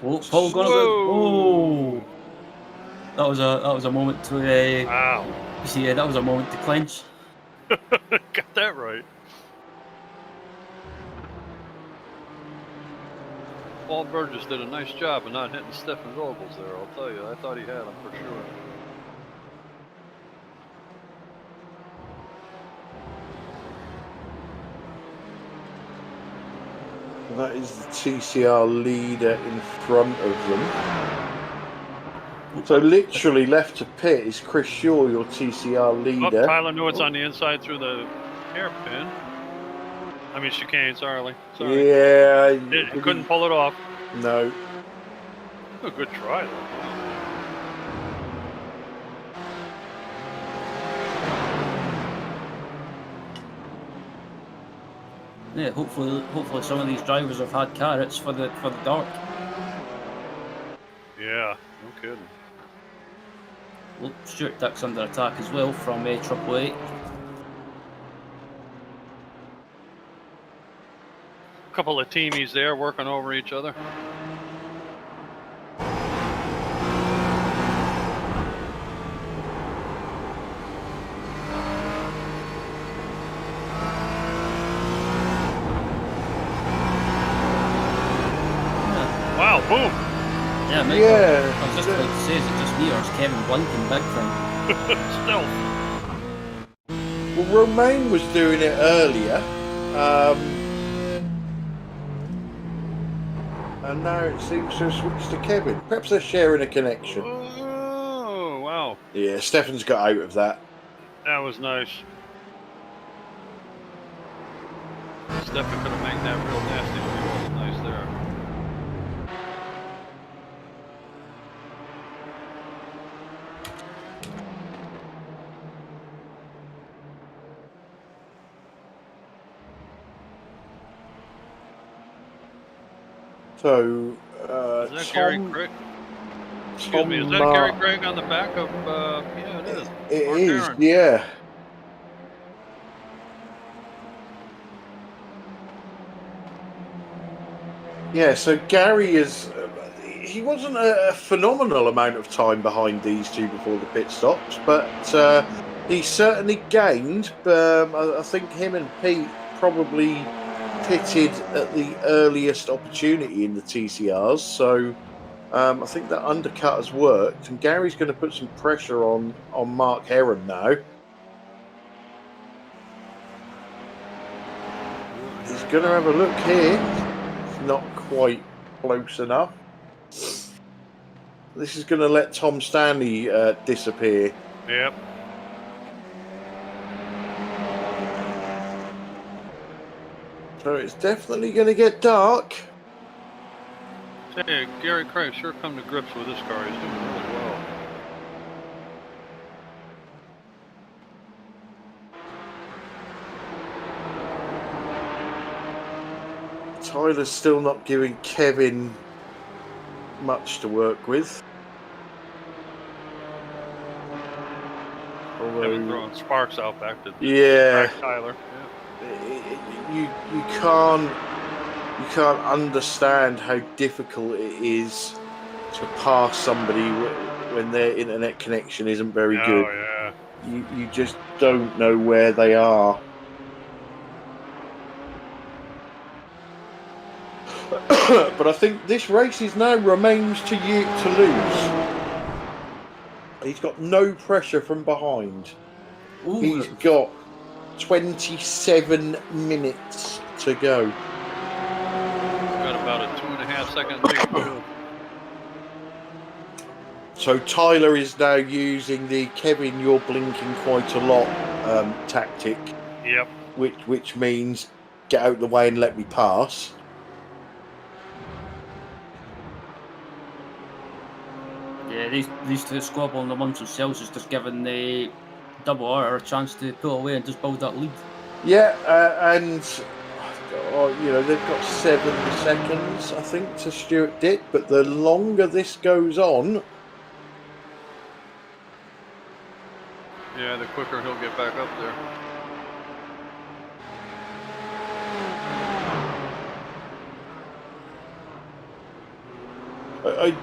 Oh, Paul got it. Oh, that was a moment to. Wow. See, that was a moment to clench. Got that right. Paul Burgess did a nice job of not hitting Stefan Goebbels there, I'll tell you. I thought he had him for sure. And that is the TCR leader in front of them. So literally left to pit is Chris Shaw, your TCR leader. Oh, Tyler Newitt's on the inside through the hairpin. I mean chicane, sorry. Yeah. He couldn't pull it off. No. A good try, though. Yeah, hopefully some of these drivers have had carrots for the dark. Yeah, no kidding. Well, Stuart Dick's under attack as well from Triple Eight. Couple of teamies there working over each other. Wow, boom! Yeah, mate. Yeah. I was just about to say, is it just me or is Kevin blinking big time? Stealth. Well, Romain was doing it earlier, and now it seems to have switched to Kevin. Perhaps they're sharing a connection. Oh, wow. Yeah, Stefan's got out of that. That was nice. Stefan could have made that real nasty, but he wasn't nice there. So, Is that Gary Craig? Excuse me, is that Gary Craig on the back of, yeah, it is. It Mark is, Aaron. yeah. Yeah, so Gary is... he wasn't a phenomenal amount of time behind these two before the pit stops, but he certainly gained. I think him and Pete probably pitted at the earliest opportunity in the TCRs, so I think that undercut has worked, and Gary's going to put some pressure on Mark Heron now. He's going to have a look here. It's not quite close enough. This is going to let Tom Stanley disappear. Yep. So it's definitely going to get dark. Hey, Gary Craig sure come to grips with this car. He's doing really well. Tyler's still not giving Kevin much to work with. Kevin throwing sparks out back to Tyler. You can't understand how difficult it is to pass somebody when their internet connection isn't very good. Oh yeah. You just don't know where they are. But I think this race is now Romain's to lose. He's got no pressure from behind. Ooh. He's got 27 minutes to go. Got about a 2.5 second lead. So Tyler is now using the Kevin, you're blinking quite a lot tactic. Yep. Which means get out of the way and let me pass. Yeah, these two squabbling amongst themselves is just giving the Double R a chance to pull away and just build that lead. Yeah, and they've got 7 seconds, I think, to Stuart Dick. But the longer this goes on, yeah, the quicker he'll get back up there. I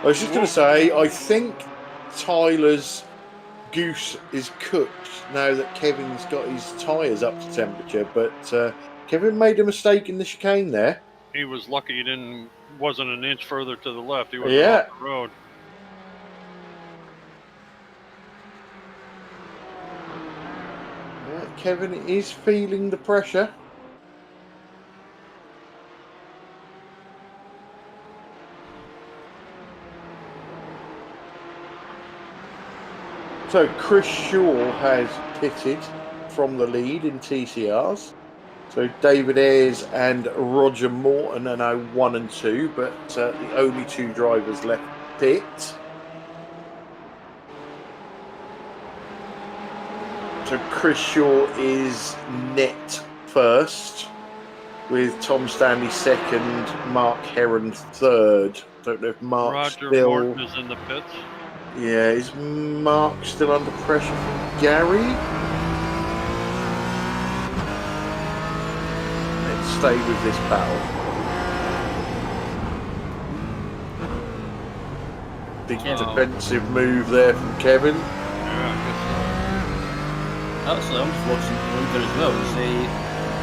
was just going to say, I think Tyler's goose is cooked now that Kevin's got his tyres up to temperature, but Kevin made a mistake in the chicane there. He was lucky he wasn't an inch further to the left. He was off the road. Yeah, Kevin is feeling the pressure. So Chris Shaw has pitted from the lead in TCRs. So David Ayres and Roger Morton are now 1 and 2, but the only 2 drivers left pit. So Chris Shaw is net first, with Tom Stanley second, Mark Heron third. Don't know if Mark's Roger still... Morton is in the pits. Yeah, is Mark still under pressure from Gary? Let's stay with this battle. Big defensive move there from Kevin. Yeah, I guess so. Actually, I'm just watching Luger as well.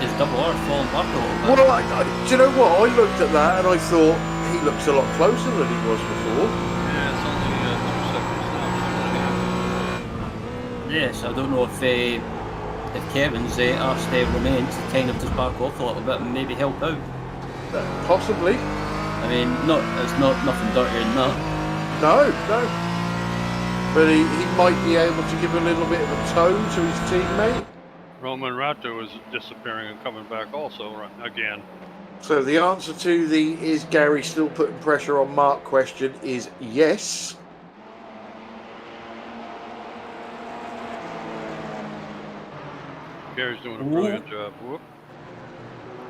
Is Double R falling back a little bit? Well, do you know what? I looked at that and I thought he looks a lot closer than he was before. Yeah, it's only 2 seconds now. Yes, I don't know if Kevin's asked Romain to kind of just back off a little bit and maybe help out. Possibly. I mean, it's not nothing dirtier than that. No. But he might be able to give a little bit of a toe to his teammate. Roman Rato is disappearing and coming back also again. So the answer to the is Gary still putting pressure on Mark question is yes. Gary's doing a brilliant job. Whoop.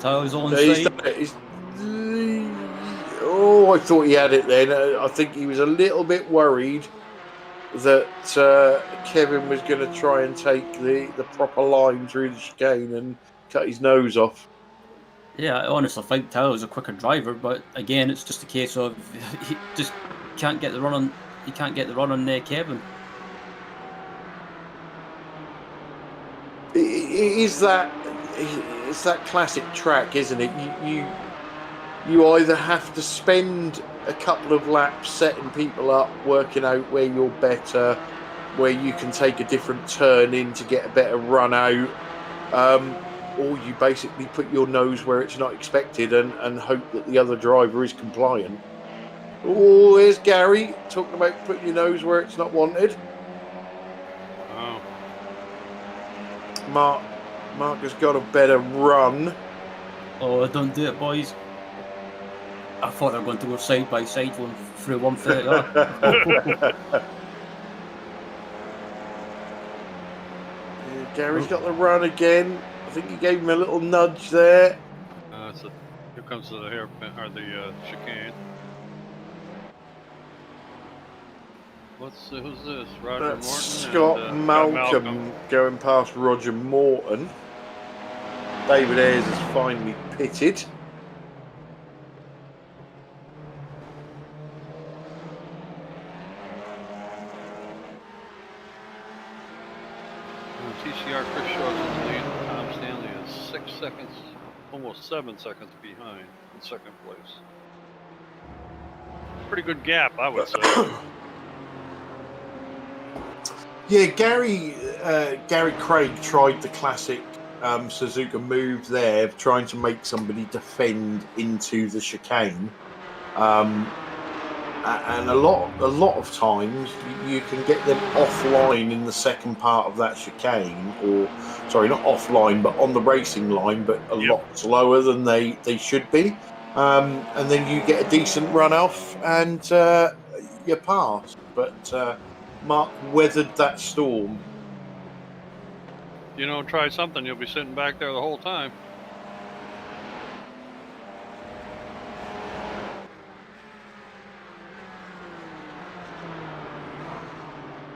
Tyler's on He's side. done it. I thought he had it then. I think he was a little bit worried that Kevin was going to try and take the proper line through the chicane and cut his nose off. Yeah, I honestly think Tyler's a quicker driver, but again, it's just a case of he just can't get the run on. He can't get the run on Kevin. It's that classic track, isn't it? You either have to spend a couple of laps setting people up, working out where you're better, where you can take a different turn in to get a better run out, or you basically put your nose where it's not expected and hope that the other driver is compliant. Oh, there's Gary talking about putting your nose where it's not wanted. Oh. Mark has got a better run. Oh, don't do it, boys. I thought they were going to go side by side going through 130. Gary's got the run again. I think he gave him a little nudge there. Here comes the hairpin or the chicane. Who's this? Roger That's Morton. Scott And, Malcolm going past Roger Morton. David Ayres is finally pitted. TCR Chris Shaw's in the lead. Tom Stanley is 6 seconds, almost 7 seconds behind in second place. Pretty good gap, I would say. Yeah, Gary Craig tried the classic Suzuka move there, trying to make somebody defend into the chicane. And a lot of times you can get them offline in the second part of that chicane, or sorry, not offline, but on the racing line, but a lot slower than they should be. And then you get a decent run off and you pass. But Mark weathered that storm. You don't try something, you'll be sitting back there the whole time.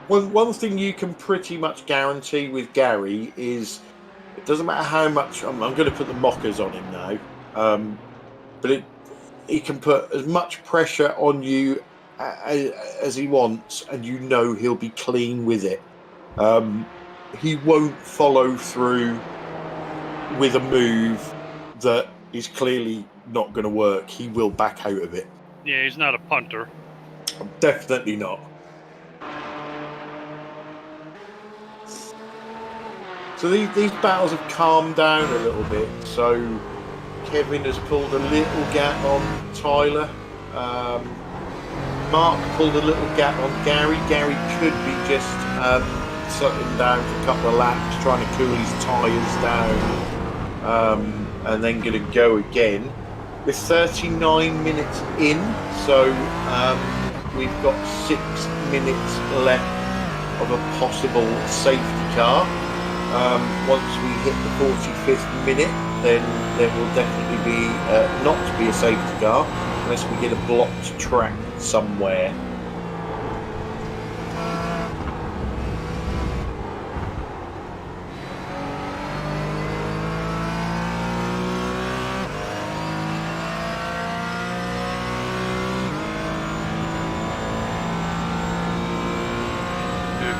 One thing you can pretty much guarantee with Gary is it doesn't matter how much. I'm going to put the mockers on him now, but he can put as much pressure on you as he wants, and you know he'll be clean with it. He won't follow through with a move that is clearly not going to work. He will back out of it. Yeah, he's not a punter. Definitely not. So these battles have calmed down a little bit. So Kevin has pulled a little gap on Tyler. Mark pulled a little gap on Gary. Gary could be just settling down for a couple of laps, trying to cool his tyres down, and then going to go again. We're 39 minutes in, so we've got 6 minutes left of a possible safety car. Once we hit the 45th minute, then there will definitely be not be a safety car unless we get a blocked track somewhere.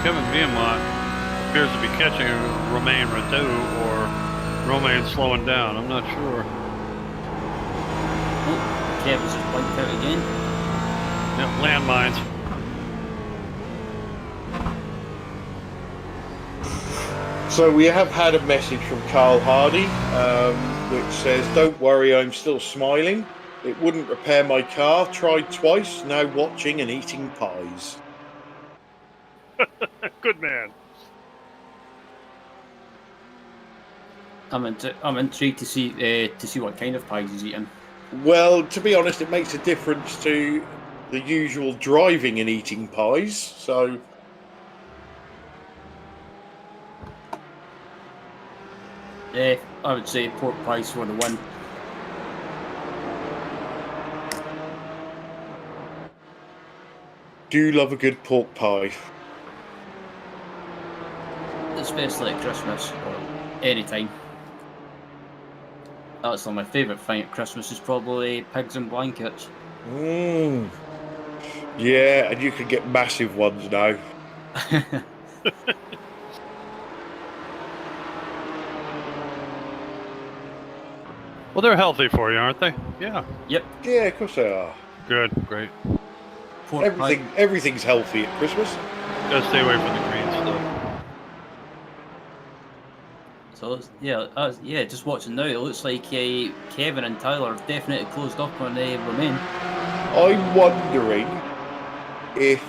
Kevin Viamont appears to be catching Romain Redoux or Romain slowing down. I'm not sure. Oh, Kevin's just wiped out again. Yep, landmines. So we have had a message from Carl Hardy, which says, "Don't worry, I'm still smiling. It wouldn't repair my car. Tried twice. Now watching and eating pies." Good man. I'm intrigued to see what kind of pies he's eating. Well, to be honest, it makes a difference to the usual driving and eating pies. So, I would say pork pies for the win. do love a good pork pie. Especially at Christmas or any time. That's my favourite thing at Christmas is probably pigs and blankets. Mmm. Yeah, and you can get massive ones now. Well, they're healthy for you, aren't they? Yeah. Yep. Yeah, of course they are. Good. Great. Pork Everything's healthy at Christmas. Gotta stay away from the green stuff. So yeah, just watching now, it looks like Kevin and Tyler have definitely closed up on Romain. I'm wondering if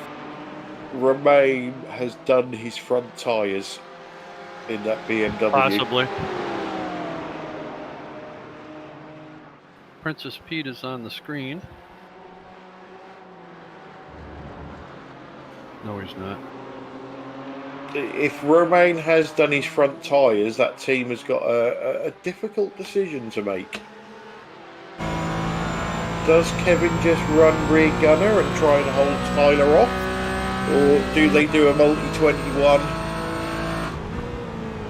Romain has done his front tyres in that BMW. Possibly. Princess Pete is on the screen. No, he's not. If Romain has done his front tyres, that team has got a difficult decision to make. Does Kevin just run rear gunner and try and hold Tyler off? Or do they do a multi-21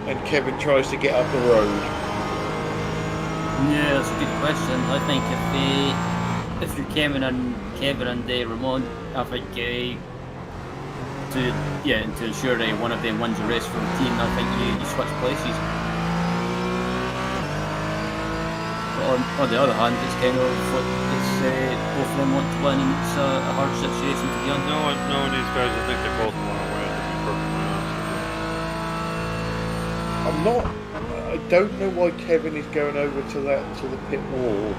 and Kevin tries to get up the road? Yeah, that's a good question. I think if you're Kevin and Ramon, I think to ensure one of them wins the race for the team, I think you switch places. But on the other hand, it's kind of both of them want to win, and it's a hard situation to be on. Knowing these guys, I think they both want to win, to be perfectly honest with you. I don't know why Kevin is going over to the pit wall.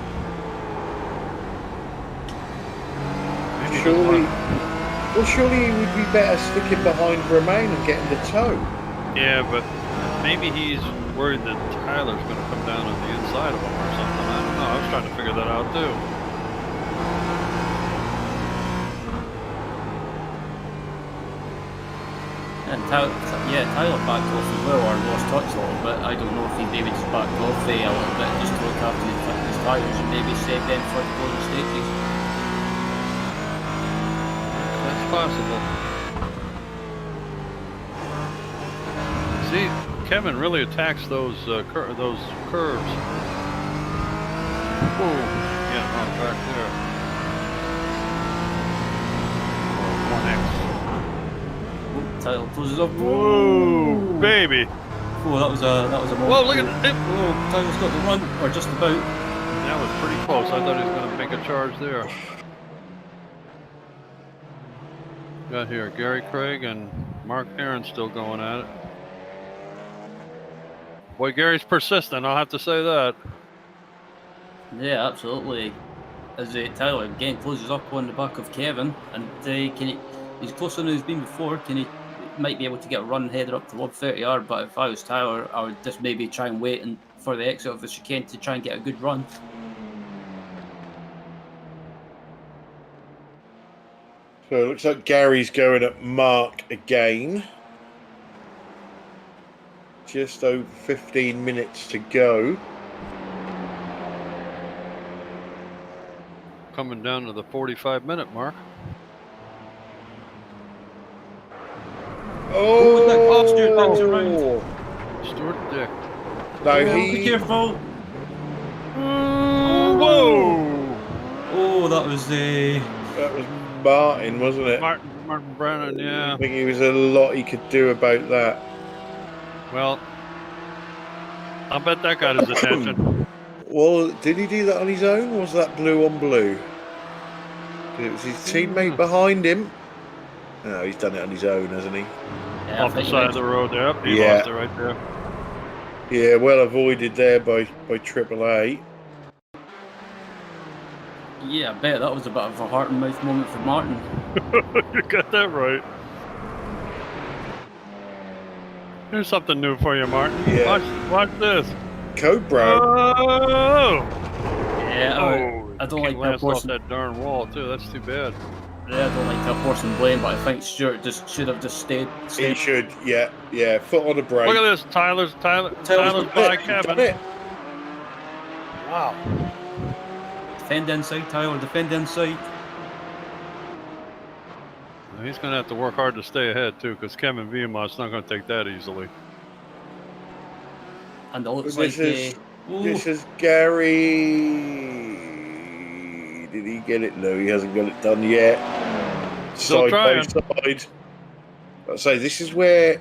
Surely he would be better sticking behind Romain and getting the toe. Yeah, but maybe he's worried that Tyler's going to come down on the inside of him or something. I don't know. I was trying to figure that out too. And Tyler backed off as well, or lost touch a little bit. I don't know if he maybe just backed off a little bit just to look after his tyres and maybe save them for the closing stages. That's possible. See, Kevin really attacks those curves. Whoa, yeah, wrong track there. Oh, 1X. Tyler closes up. Whoa, baby! Oh, that was a moment. Whoa, look at it! Oh, Tyler's got the run, or just about. That was pretty close. I thought he was going to make a charge there. Got here Gary Craig and Mark Aaron still going at it. Boy, Gary's persistent, I'll have to say that. Yeah, absolutely. As Tyler again closes up on the back of Kevin, and he's closer than he's been before. Might be able to get a run headed up to 130R, but if I was Tyler, I would just maybe try and wait for the exit of the chicane to try and get a good run. So it looks like Gary's going at Mark again. just over 15 minutes to go. Coming down to the 45-minute mark. Oh, Stuart Dick's around. Stuart Dick. No, Be careful. Whoa! Oh, that was that was Martin, wasn't it? Martin Brennan, yeah. I think there was a lot he could do about that. Well, I bet that got his attention. Well, did he do that on his own, or was that blue on blue? It was his teammate behind him. No, he's done it on his own, hasn't he? Yeah, Off the side of the road there. He Yeah. lost it right there. Yeah, well avoided there by AAA. Yeah, I bet that was a bit of a heart and mouth moment for Martin. You got that right. Here's something new for you, Martin. Yeah. Watch this. Code Brown. Oh! Yeah, I don't like last that off that darn wall too. That's too bad. Yeah, I don't like to force and blame, but I think Stuart just should have just stayed. He should, yeah. Foot on the brake. Look at this. Tyler's by He's done Kevin. it. Wow. Defend inside, Tyler. Defend inside. He's going to have to work hard to stay ahead too, because Kevin Viamont's not going to take that easily. And it looks This like is Gary. Did he get it? No, he hasn't got it done yet. Still Side trying. by side. I say this is where.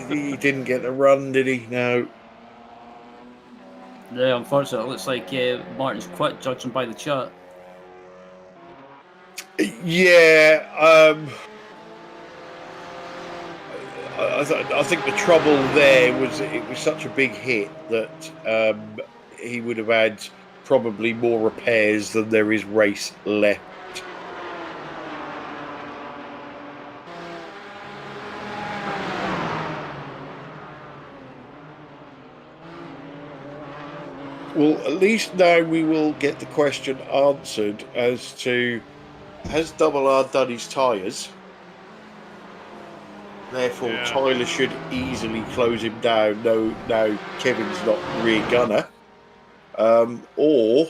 He didn't get the run, did he? No. yeah, unfortunately, it looks like Martin's quit, judging by the chat. Yeah. I think the trouble there was it was such a big hit that he would have had probably more repairs than there is race left. Well, at least now we will get the question answered as to has Double R done his tyres? Therefore, Yeah. Tyler should easily close him down. No, now Kevin's not rear gunner. Or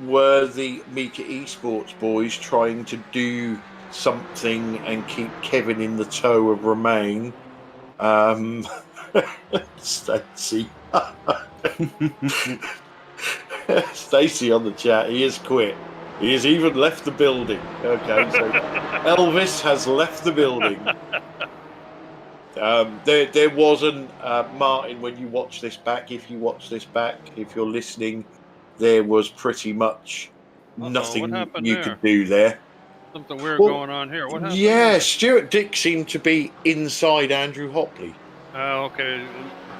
were the Mika Esports boys trying to do something and keep Kevin in the tow of Romain? Stacey. Stacey on the chat. He has quit. He has even left the building. Okay, so Elvis has left the building. There wasn't Martin when you watch this back. If you're listening, there was pretty much nothing what happened you there? could do there. Something weird Well, going on here. What happened? Yeah, there? Stuart Dick seemed to be inside Andrew Hopley. Oh, okay.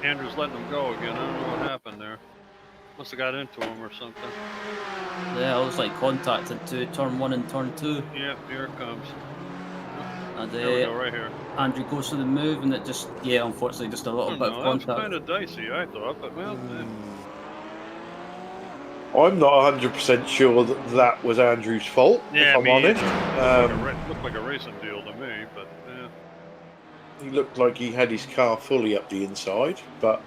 Andrew's letting him go again. I don't know what happened there. Must have got into him or something. Yeah, it looks like contacted to turn 1 and turn 2. Yep, here it comes. And There we go, right here. Andrew goes to the move, and it just, unfortunately, just a I little don't bit know, of that was contact. kind of dicey, I thought, but well, I'm not 100% sure that was Andrew's fault, yeah, if I'm honest. looked like a racing deal to me, but yeah. He looked like he had his car fully up the inside, but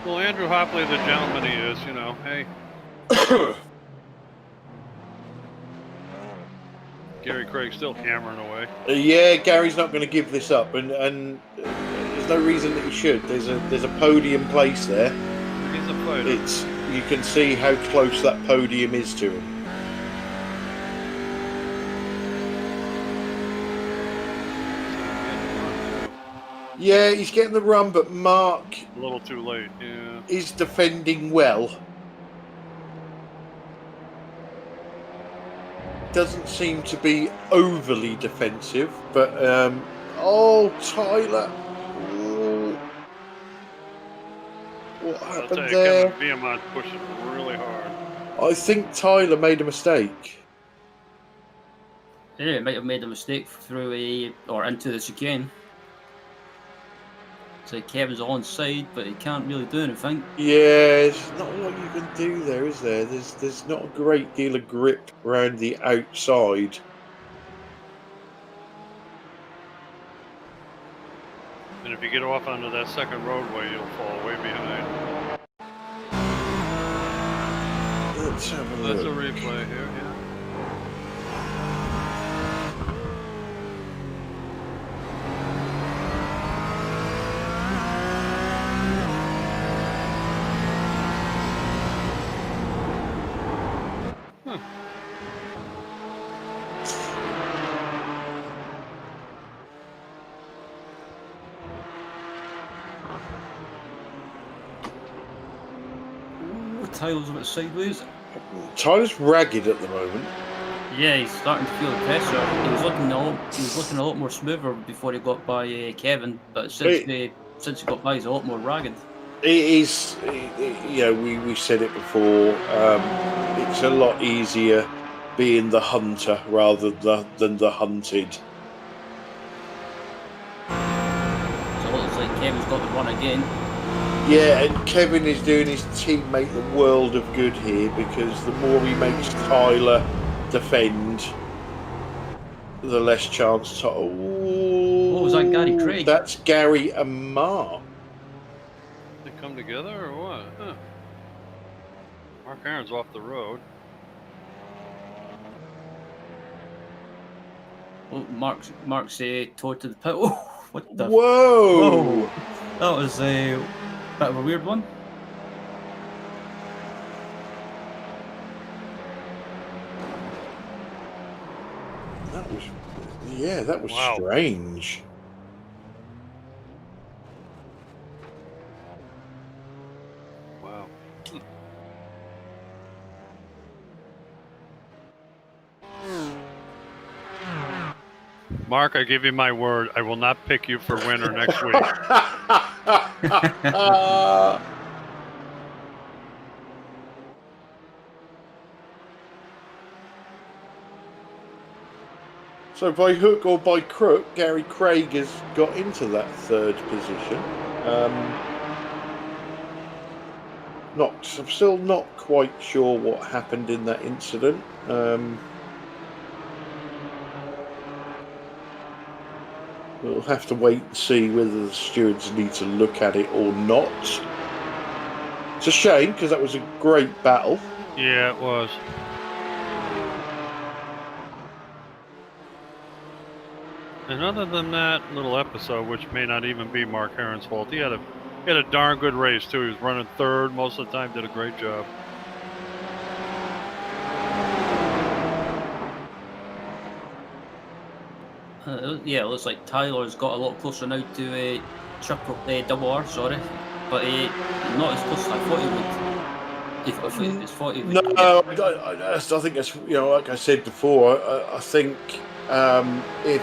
Well, Andrew Hopley, the gentleman he is, you know, hey. Gary Craig still hammering away. yeah, Gary's not going to give this up, and there's no reason that he should. There's a podium place there. He's a fighter. You can see how close that podium is to him. Yeah, he's getting the run, but Mark A little too late, yeah. is defending well. Doesn't seem to be overly defensive, but Tyler. Ooh. What I'll happened tell you, there? Kevin Viamont pushing really hard. I think Tyler made a mistake. Yeah, he might have made a mistake through or into the chicane. So Kevin's onside, but he can't really do anything. Yeah, there's not a lot you can do there, is there? There's not a great deal of grip around the outside. And if you get off onto that second roadway, you'll fall way behind. Let's have a That's a look. replay here, yeah. Ooh, Tyler's a bit sideways. Tyler's ragged at the moment. Yeah, he's starting to feel the pressure. He was looking a lot more smoother before he got by Kevin, but since he got by, he's a lot more ragged. It is, you know, we said it before. It's a lot easier being the hunter rather than the hunted. So it looks like Kevin's got the run again. Yeah, and Kevin is doing his teammate the world of good here, because the more he makes Tyler defend, the less chance to. What was that, Gary Craig? That's Gary and Mark. They come together or what? Huh. Mark Aaron's off the road. Oh, Mark's towed to the pit. Oh, what the? Whoa! Whoa! That was a bit of a weird one. That was, yeah, that was Wow. strange. Wow. Mark, I give you my word, I will not pick you for winner next week. So by hook or by crook, Gary Craig has got into that third position. I'm still not quite sure what happened in that incident. We'll have to wait and see whether the stewards need to look at it or not. It's a shame, because that was a great battle. Yeah, it was. And other than that little episode, which may not even be Mark Heron's fault, he had a darn good race too. He was running third most of the time, did a great job. Yeah, it looks like Tyler's got a lot closer now to double R, sorry, but not as close as I thought he would. No, I think that's, you know, like I said before, I think if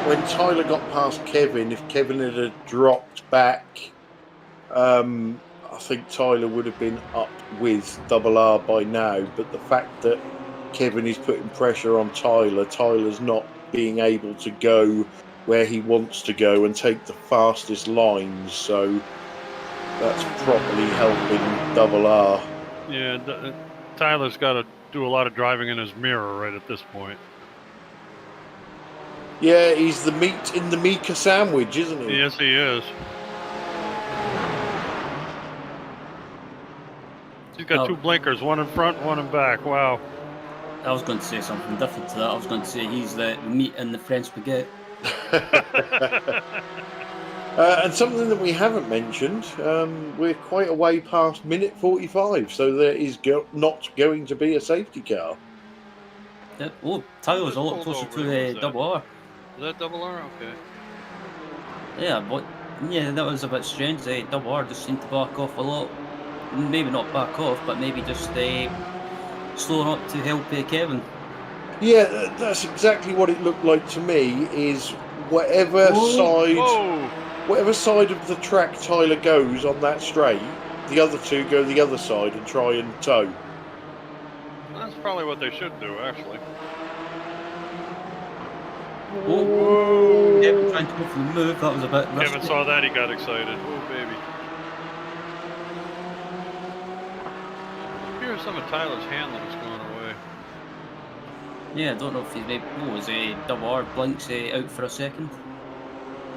when Tyler got past Kevin, if Kevin had dropped back, I think Tyler would have been up with double R by now. But the fact that Kevin is putting pressure on Tyler, Tyler's not being able to go where he wants to go and take the fastest lines, so that's probably helping double R. Yeah, Tyler's got to do a lot of driving in his mirror right at this point. Yeah, he's the meat in the Mika sandwich, isn't he? Yes, he is. He's got two blinkers, one in front, one in back. Wow. I was going to say something different to that. I was going to say he's the meat in the French spaghetti. And something that we haven't mentioned, we're quite a way past minute 45, so there is not going to be a safety car. Yeah. Oh, Tyler's a lot closer to double R. Is that double R? Okay. Yeah, but yeah, that was a bit strange. Double R just seemed to back off a lot. Maybe not back off, but maybe just slowing up to help Kevin. Yeah, that's exactly what it looked like to me. Is whatever side of the track Tyler goes on that straight, the other two go the other side and try and tow. That's probably what they should do, actually. Oh, Kevin trying to go for the move. That was a bit risky. Kevin saw that, he got excited. Oh, baby. Here's some of Tyler's handling is going away. Yeah, I don't know if he's maybe. Oh, was a double R blinks out for a second?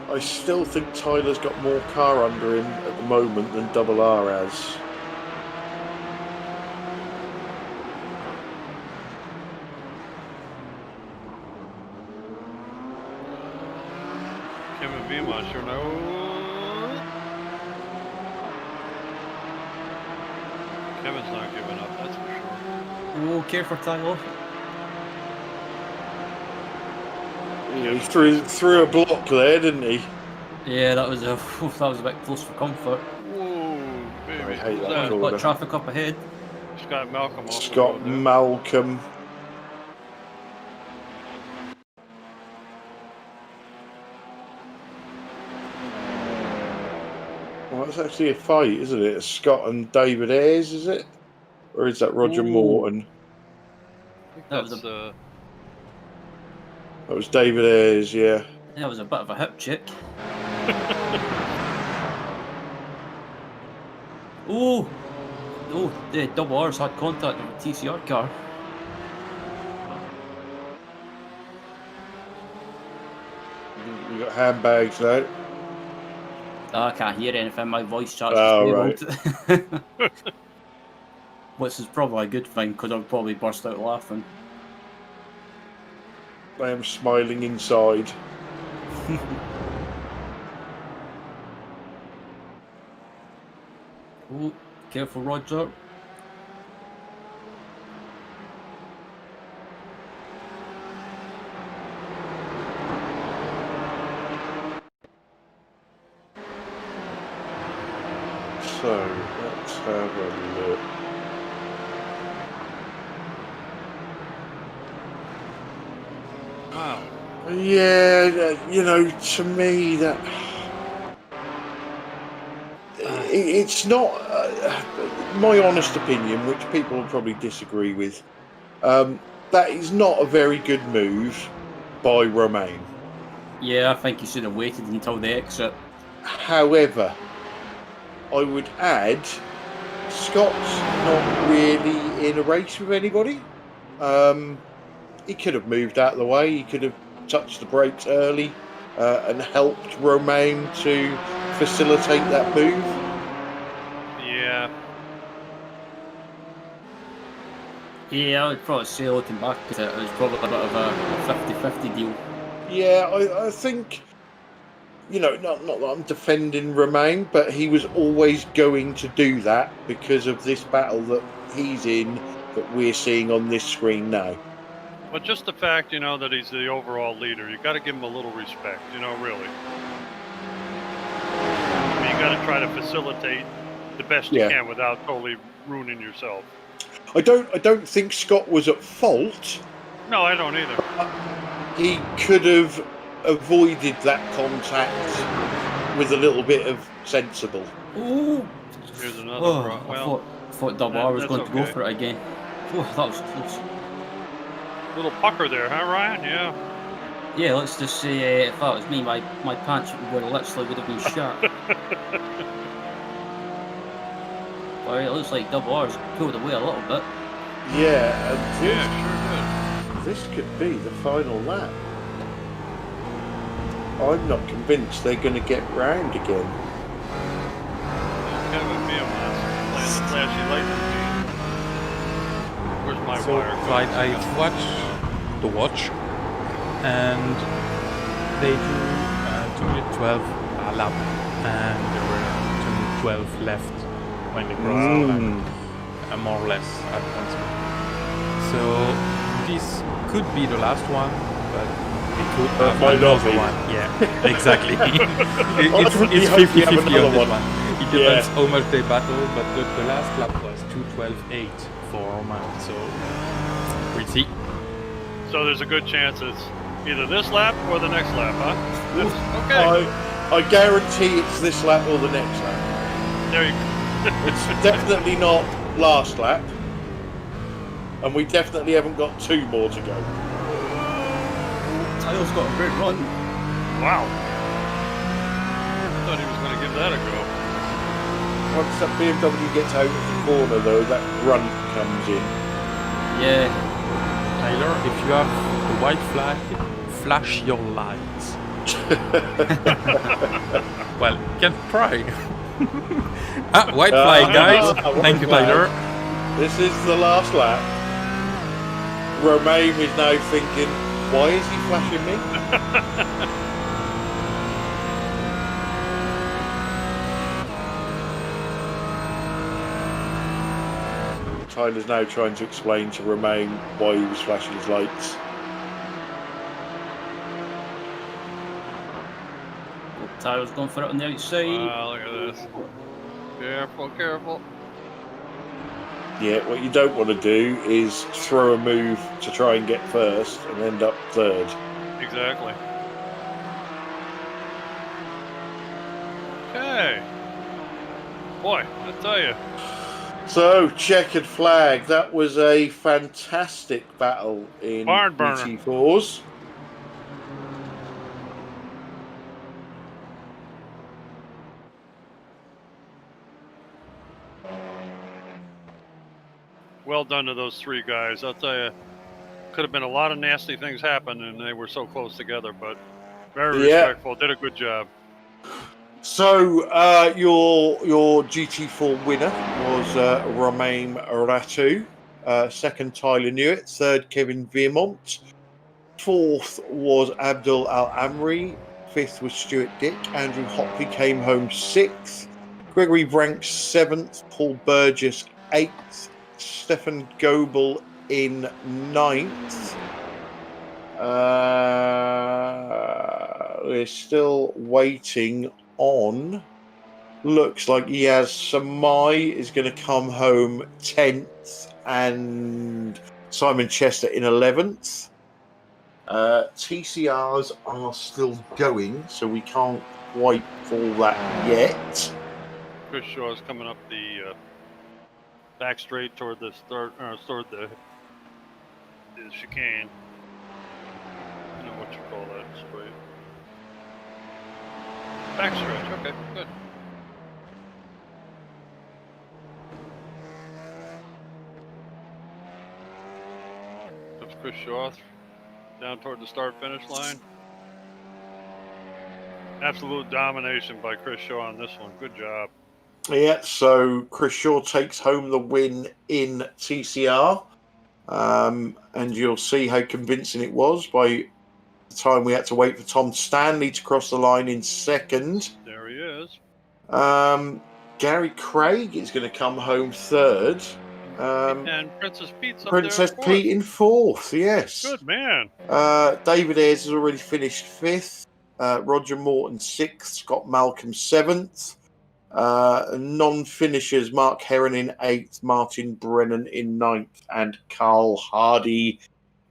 I still think Tyler's got more car under him at the moment than Double R has. Kevin Vima, sure no. Kevin's not giving up, that's for sure. Oh, careful, Tyler. Yeah, he threw a block there, didn't he? Yeah, that was a bit close for comfort. Whoa, baby. I hate that Who's corner. Got traffic up ahead. Scott Malcolm off the Scott road there. Malcolm. Well, it's actually a fight, isn't it? It's Scott and David Ayres, is it? Or is that Roger Ooh. Morton? I think That was that's, That was David Ayres, yeah. That was a bit of a hip check. Oh, the double R's had contact with the TCR car. We got handbags now. I can't hear anything. My voice chat's Oh, disabled. Which is probably a good thing because I'll probably burst out laughing. I am smiling inside. Oh, careful, Roger. So, let's have a look. wow. Yeah, you know, to me, that it's not my honest opinion, which people will probably disagree with. That is not a very good move by Romain. Yeah, I think he should have waited until the exit. However, I would add, Scott's not really in a race with anybody. He could have moved out of the way. He could have touched the brakes early and helped Romain to facilitate that move. Yeah. Yeah, I would probably say looking back at it, it was probably a bit of a 50-50 deal. Yeah, I think, you know, not that I'm defending Romain, but he was always going to do that because of this battle that he's in, that we're seeing on this screen now. But just the fact, you know, that he's the overall leader, you got to give him a little respect, you know, really. I mean, you got to try to facilitate the best you can without totally ruining yourself. I don't think Scott was at fault. No, I don't either. He could have avoided that contact with a little bit of sensible. Ooh! Here's another I thought Double R was going to go for it again. Oh, that was close. Little pucker there, huh, Ryan? Yeah. Yeah, let's just say if that was me, my pants would have been shot. Alright, it looks like Double R's pulled away a little bit. Yeah, and Yeah, this could be the final lap. I'm not convinced they're going to get round again. sure did. Kind of a feel playing the flashy light routine. Where's my So, wire? right, I watched the watch, and they do 2 minute 12 a lap, and there were 2 minute 12 left when they crossed the line, more or less at once. So this could be the last one, but it could have might not another be. one. Yeah, exactly. It's really hope we have 50-50 on another this one. one. It depends how much they battle, but the last lap was 2:12.8 for Romain, so we'll see. So there's a good chance it's either this lap or the next lap, huh? Okay. I guarantee it's this lap or the next lap. There you go. It's definitely not last lap. And we definitely haven't got 2 more to go. Tyler's got a great run. Wow. I thought he was going to give that a go. Once that BMW gets out of the corner, though, that grunt comes in. Yeah. Tyler, if you have the white flag, flash your lights. Well, you can try. White flag, guys. Thank you, Tyler. This is the last lap. Romain is now thinking, why is he flashing me? Tyler's now trying to explain to Romain why he was flashing his lights. Tyler's going for it on the outside. Wow, look at this. Careful, careful. Yeah, what you don't want to do is throw a move to try and get first and end up third. Exactly. Okay. Boy, I tell you. So, checkered flag. That was a fantastic battle in Barn burner. GT4s. Well done to those three guys. I'll tell you, could have been a lot of nasty things happen, and they were so close together, but very respectful. Did a good job. So, your GT4 winner was Romain Ratu. Second, Tyler Newitt. Third, Kevin Viermont. Fourth was Abdul Al Amri. Fifth was Stuart Dick. Andrew Hopley came home sixth. Gregory Branks seventh. Paul Burgess eighth. Stefan Goebel in ninth. We're still waiting on. Looks like Yaz Samai is going to come home 10th and Simon Chester in 11th. TCRs are still going, so we can't quite call that yet. Chris Shaw's coming up the back straight toward the start, toward the chicane. I don't know what you call that straight. Back stretch, okay, good. Comes Chris Shaw down toward the start-finish line. Absolute domination by Chris Shaw on this one. Good job. Yeah, so Chris Shaw takes home the win in TCR. And you'll see how convincing it was by the time we had to wait for Tom Stanley to cross the line in second. There he is. Gary Craig is going to come home third. And Princess Pete's up Princess there Pete in fourth, yes. Good man. David Ayres has already finished fifth. Roger Morton sixth. Scott Malcolm seventh. Non-finishers, Mark Heron in eighth, Martin Brennan in ninth, and Carl Hardy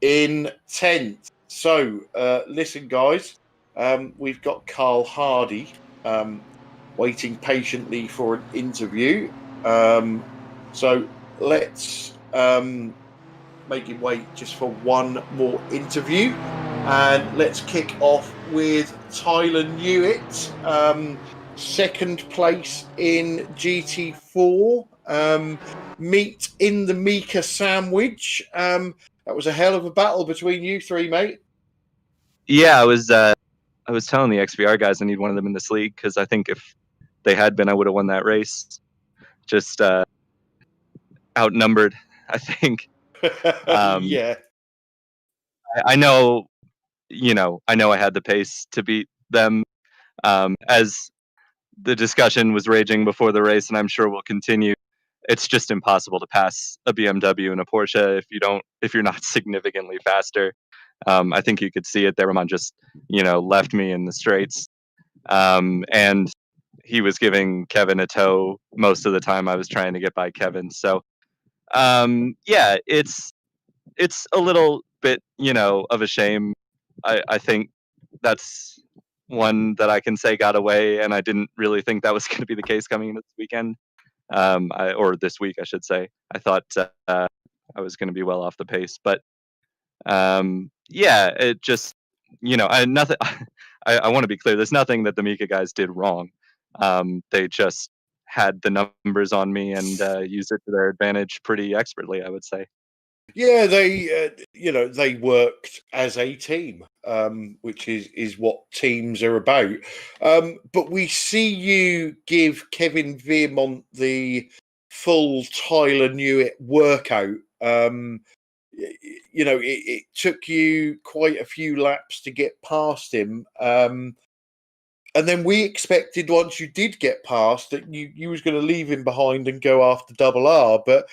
in 10th. So, listen, guys, we've got Carl Hardy waiting patiently for an interview. So let's make him wait just for one more interview. And let's kick off with Tyler Newitt. Second place in GT4. Meet in the Mika sandwich. That was a hell of a battle between you three, mate. Yeah, I was telling the XVR guys I need one of them in this league because I think if they had been, I would have won that race. Just outnumbered, I think. Yeah. I know, I know I had the pace to beat them. As the discussion was raging before the race, and I'm sure will continue, it's just impossible to pass a BMW and a Porsche if you're not significantly faster. I think you could see it there. Roman just, left me in the straights. And he was giving Kevin a tow most of the time I was trying to get by Kevin. So, yeah, it's a little bit, of a shame. I think that's one that I can say got away, and I didn't really think that was going to be the case coming into this weekend, or this week, I should say. I thought I was going to be well off the pace, but yeah, it just nothing. I want to be clear. There's nothing that the Mika guys did wrong. They just had the numbers on me and used it to their advantage pretty expertly, I would say. Yeah, they worked as a team, which is what teams are about. But we see you give Kevin Veermont the full Tyler Newitt workout. It took you quite a few laps to get past him. And then we expected once you did get past that you was going to leave him behind and go after Double R, but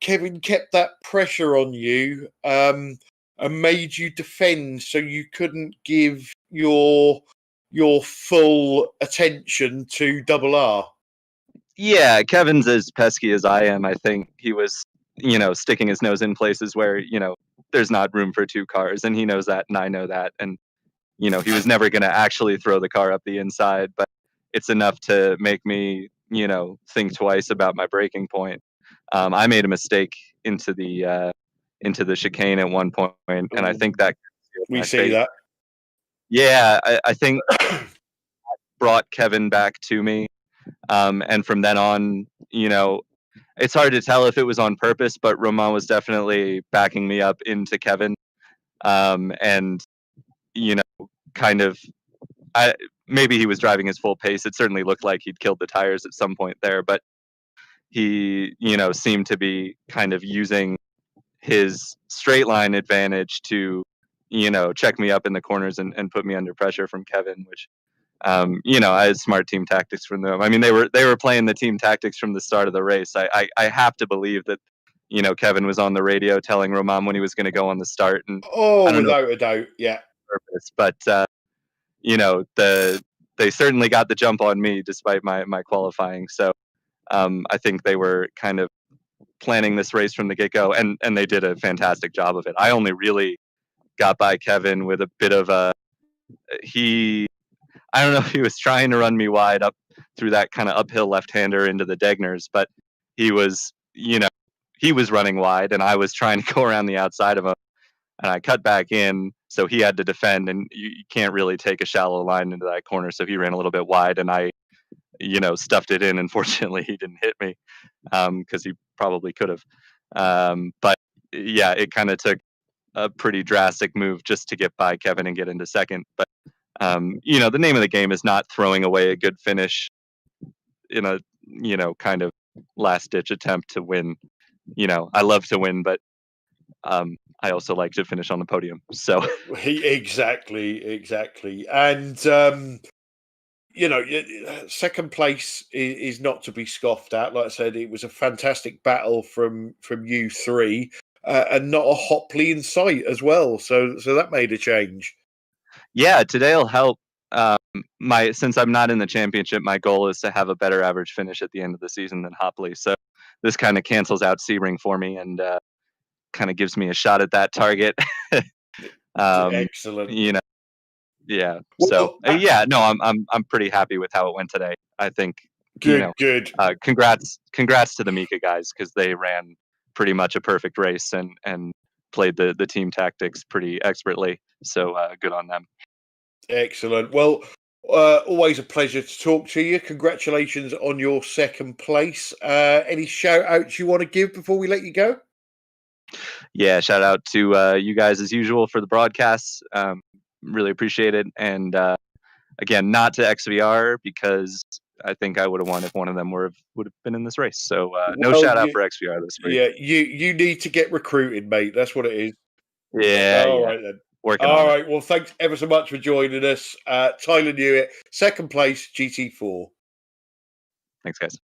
Kevin kept that pressure on you and made you defend, so you couldn't give your full attention to Double R. Yeah, Kevin's as pesky as I am. I think he was, sticking his nose in places where, there's not room for two cars, and he knows that, and I know that, and he was never going to actually throw the car up the inside, but it's enough to make me, think twice about my braking point. I made a mistake into the chicane at one point, and I think that we see that. Yeah, I think brought Kevin back to me, and from then on, it's hard to tell if it was on purpose, but Romain was definitely backing me up into Kevin, and kind of, maybe he was driving his full pace. It certainly looked like he'd killed the tires at some point there, but he, seemed to be kind of using his straight line advantage to, check me up in the corners and put me under pressure from Kevin, which, I had smart team tactics from them. I mean, they were playing the team tactics from the start of the race. I have to believe that, Kevin was on the radio telling Romain when he was going to go on the start. And without a doubt, yeah. But, they certainly got the jump on me despite my qualifying. So I think they were kind of planning this race from the get-go, and they did a fantastic job of it. I only really got by Kevin with a bit of I don't know if he was trying to run me wide up through that kind of uphill left-hander into the Degners, but he was running wide, and I was trying to go around the outside of him, and I cut back in, so he had to defend, and you can't really take a shallow line into that corner, so he ran a little bit wide, and I stuffed it in. Unfortunately, he didn't hit me because he probably could have. But yeah, it kind of took a pretty drastic move just to get by Kevin and get into second. But the name of the game is not throwing away a good finish in a kind of last ditch attempt to win. I love to win, but I also like to finish on the podium. So exactly, and second place is not to be scoffed at. Like I said, it was a fantastic battle from you three, and not a Hopley in sight as well. So that made a change. Yeah, today'll help. Since I'm not in the championship, my goal is to have a better average finish at the end of the season than Hopley. So this kind of cancels out Sebring for me and kind of gives me a shot at that target. Excellent. Yeah. Well, I'm pretty happy with how it went today. I think. Good. Congrats to the Mika guys, because they ran pretty much a perfect race and played the team tactics pretty expertly. So good on them. Excellent. Well, always a pleasure to talk to you. Congratulations on your second place. Any shout outs you want to give before we let you go? Yeah, shout out to you guys as usual for the broadcasts. Really appreciate it. And again, not to XVR, because I think I would have won if one of them would have been in this race. So no shout out for XVR this week. Yeah, you need to get recruited, mate. That's what it is. Yeah. All right then. All right. Well, thanks ever so much for joining us. Tyler Newitt, second place, GT4. Thanks, guys.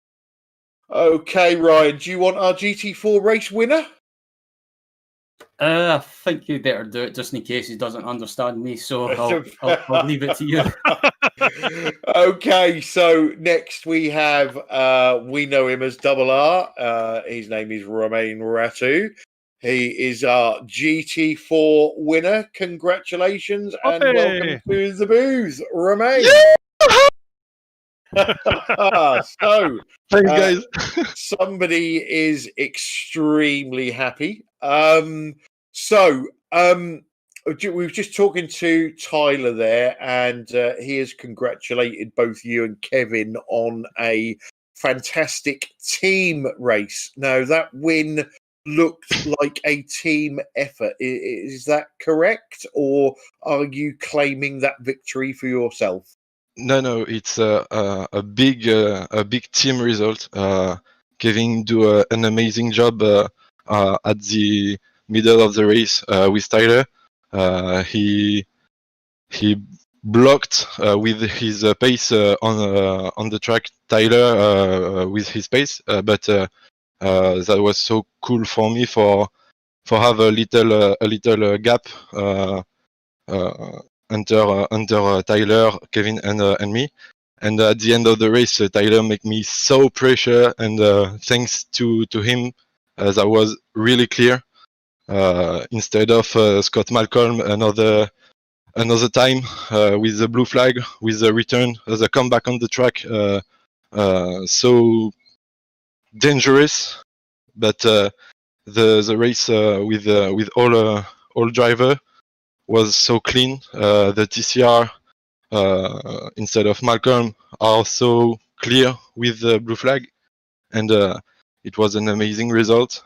Okay, Ryan, do you want our GT4 race winner? I think you better do it just in case he doesn't understand me, so I'll leave it to you. Okay, so next we have, we know him as Double R. His name is Romain Ratu. He is our GT4 winner. Congratulations and welcome to the booth, Romain. So, thanks, guys. Somebody is extremely happy. we were just talking to Tyler there, and he has congratulated both you and Kevin on a fantastic team race. Now, that win looked like a team effort. Is that correct, or are you claiming that victory for yourself? No, it's a big team result. Kevin do an amazing job at the middle of the race with Tyler. He blocked with his pace on the track Tyler with his pace, but that was so cool for me for have a little gap under Tyler, Kevin, and me. And at the end of the race, Tyler make me so pressure, and thanks to him, that was really clear. Instead of Scott Malcolm, another time with the blue flag, with the return, the comeback on the track, so dangerous. But the race with all driver was so clean. The TCR instead of Malcolm are so clear with the blue flag, and it was an amazing result.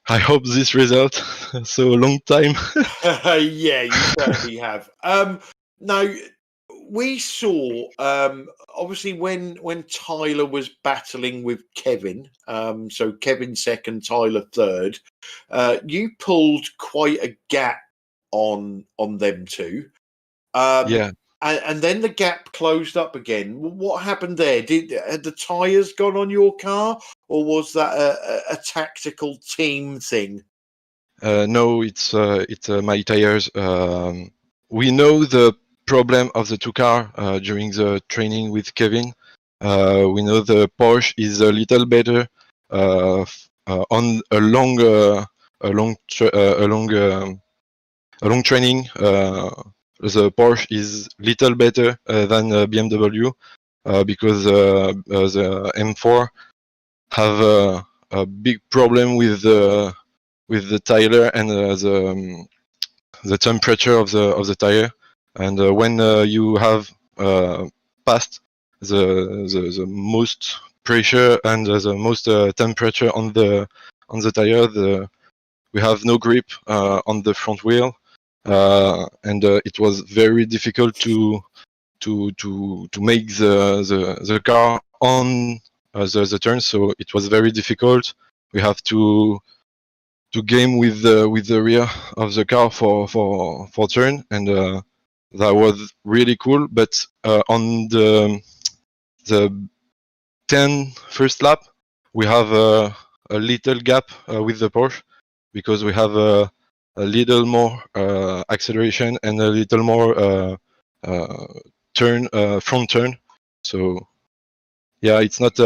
I hope this result so long time. Yeah, you certainly have. Now, we saw obviously when Tyler was battling with Kevin, so Kevin second, Tyler third, you pulled quite a gap on them two. Yeah. And then the gap closed up again. What happened there? Had the tyres gone on your car, or was that a tactical team thing? No, it's my tires. We know the problem of the two car during the training with Kevin. We know the Porsche is a little better on a long training. The Porsche is little better than BMW because the M4 have a big problem with the tire and the temperature of the tire. And when you have passed the most pressure and the most temperature on the tire, we have no grip on the front wheel. And it was very difficult to make the car on the turn. So it was very difficult. We have to game with the rear of the car for turn, and that was really cool. But on the 10 first lap, we have a little gap with the Porsche because we have a little more acceleration and a little more front turn. So yeah, it's not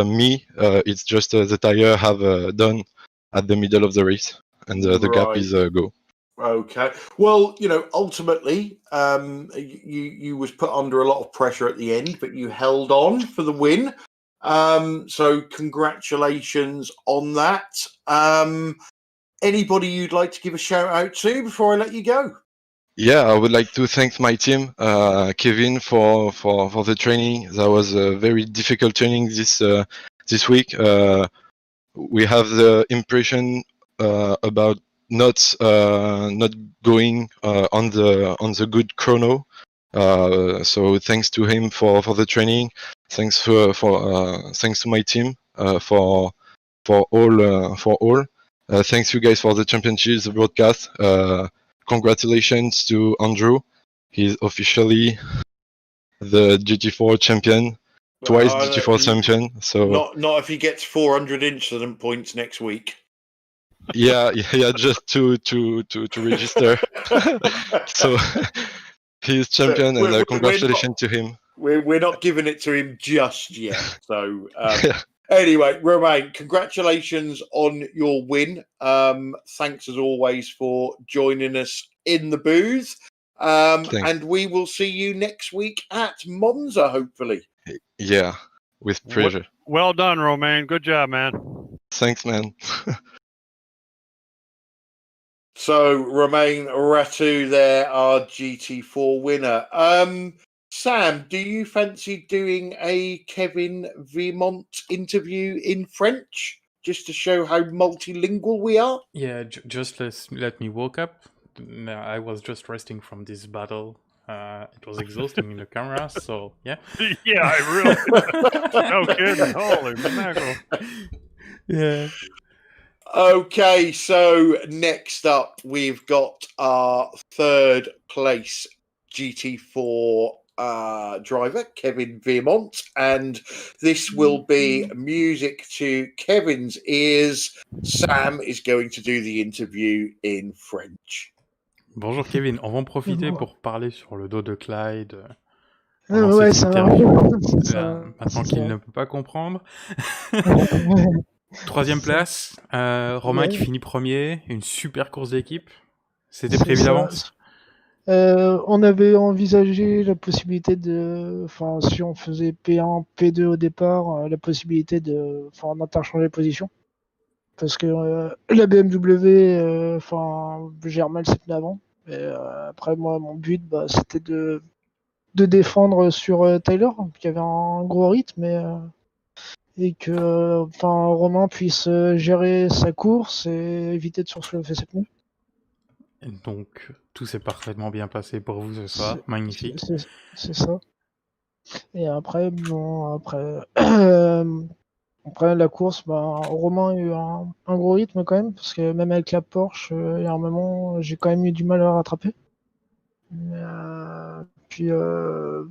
me. It's just the tire have done at the middle of the race, and the gap is go. Okay. Well, ultimately, you was put under a lot of pressure at the end, but you held on for the win. So congratulations on that. Anybody you'd like to give a shout out to before I let you go? Yeah, I would like to thank my team, Kevin, for the training. That was a very difficult training this week. We have the impression about not going on the good chrono. So thanks to him for the training. Thanks thanks to my team for all. Thanks you guys for the championships, the broadcast. Congratulations to Andrew. He's officially the GT4 champion, twice GT4 champion. So not if he gets 400 incident points next week. yeah, just to register. So he's champion, and congratulations to him. We're not giving it to him just yet. So anyway, Romain, congratulations on your win. Thanks as always for joining us in the booth. And we will see you next week at Monza, hopefully. Yeah, with pleasure. Well done, Romain. Good job, man. Thanks, man. So Romain Ratu there, our GT4 winner. Sam, do you fancy doing a Kevin Vimont interview in French just to show how multilingual we are? Yeah, just let me woke up. I was just resting from this battle. It was exhausting in the camera, so yeah. Yeah, I really. No kidding. Holy mackerel. Yeah. Okay, so next up we've got our third place GT4 driver, Kevin Vimont, and this will be music to Kevin's ears. Sam is going to do the interview in French. Bonjour Kevin, on va en profiter pour parler sur le dos de Clyde Ouais, pendant cette ça va. interview. Ça- Maintenant ça qu'il va. ne peut pas comprendre. Ouais. Troisième place, Romain Ouais. qui finit premier, une super course d'équipe. C'était C'est prévu ça. d'avance? On avait envisagé la possibilité de, enfin, si on faisait P1, P2 au départ, la possibilité de, enfin, d'interchanger les positions. Parce que la BMW, enfin, gère mal ses pneus avant. Et après, moi, mon but, bah, c'était de défendre sur Tyler, qui avait un gros rythme, et que, enfin, Romain puisse gérer sa course et éviter de surchauffer ses pneus. Et donc, tout s'est parfaitement bien passé pour vous ce soir. Magnifique. C'est ça. Et après, bon, après, après la course, bah, Romain a eu un gros rythme quand même, parce que même avec la Porsche, il y a un moment, j'ai quand même eu du mal à la rattraper. Puis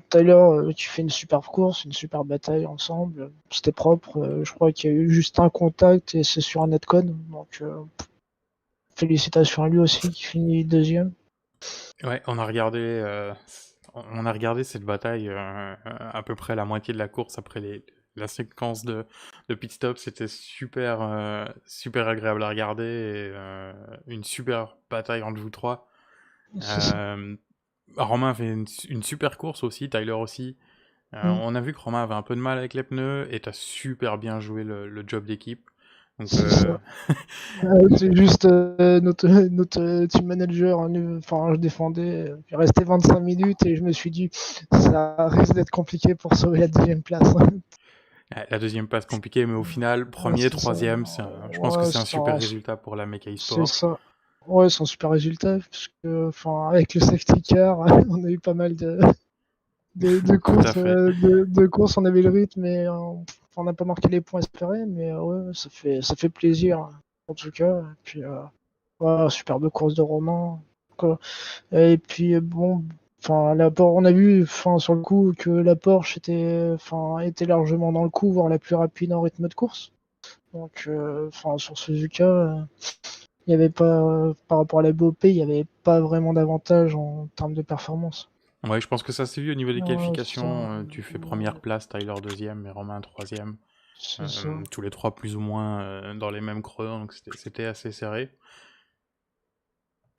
Tyler, tu fais une super course, une super bataille ensemble. C'était propre. Je crois qu'il y a eu juste un contact et c'est sur un netcode. Donc félicitations à lui aussi qui finit deuxième. Ouais, on a regardé cette bataille à peu près la moitié de la course après la séquence de pit stop. C'était super agréable à regarder et une super bataille entre vous trois. Romain fait une super course aussi, Tyler aussi. On a vu que Romain avait un peu de mal avec les pneus et t'as super bien joué le job d'équipe. Donc, C'est ça. C'est juste notre team manager, enfin je défendais, il restait 25 minutes et je me suis dit ça risque d'être compliqué pour sauver la deuxième place. la deuxième place compliquée, mais au final, premier, C'est ça. troisième, je pense que Ouais, c'est un super résultat pour la Mekai c'est Sport. ça. Ouais, c'est un super résultat, parce que, enfin, avec le safety car, on a eu pas mal de courses, de courses, on avait le rythme, mais on n'a pas marqué les points espérés, mais ouais, ça fait plaisir, en tout cas. Et puis, ouais, superbe course de Romain, quoi. Et puis, bon, enfin, on a vu, enfin, sur le coup, que la Porsche était largement dans le coup, voire la plus rapide en rythme de course. Donc, enfin, sur Suzuka, il n'y avait pas, par rapport à la BOP, il n'y avait pas vraiment d'avantage en termes de performance. Ouais, je pense que ça s'est vu au niveau des Ouais, qualifications. ça. Tu fais première place, Tyler deuxième et Romain troisième. C'est ça. Tous les trois plus ou moins dans les mêmes chronos, donc c'était assez serré.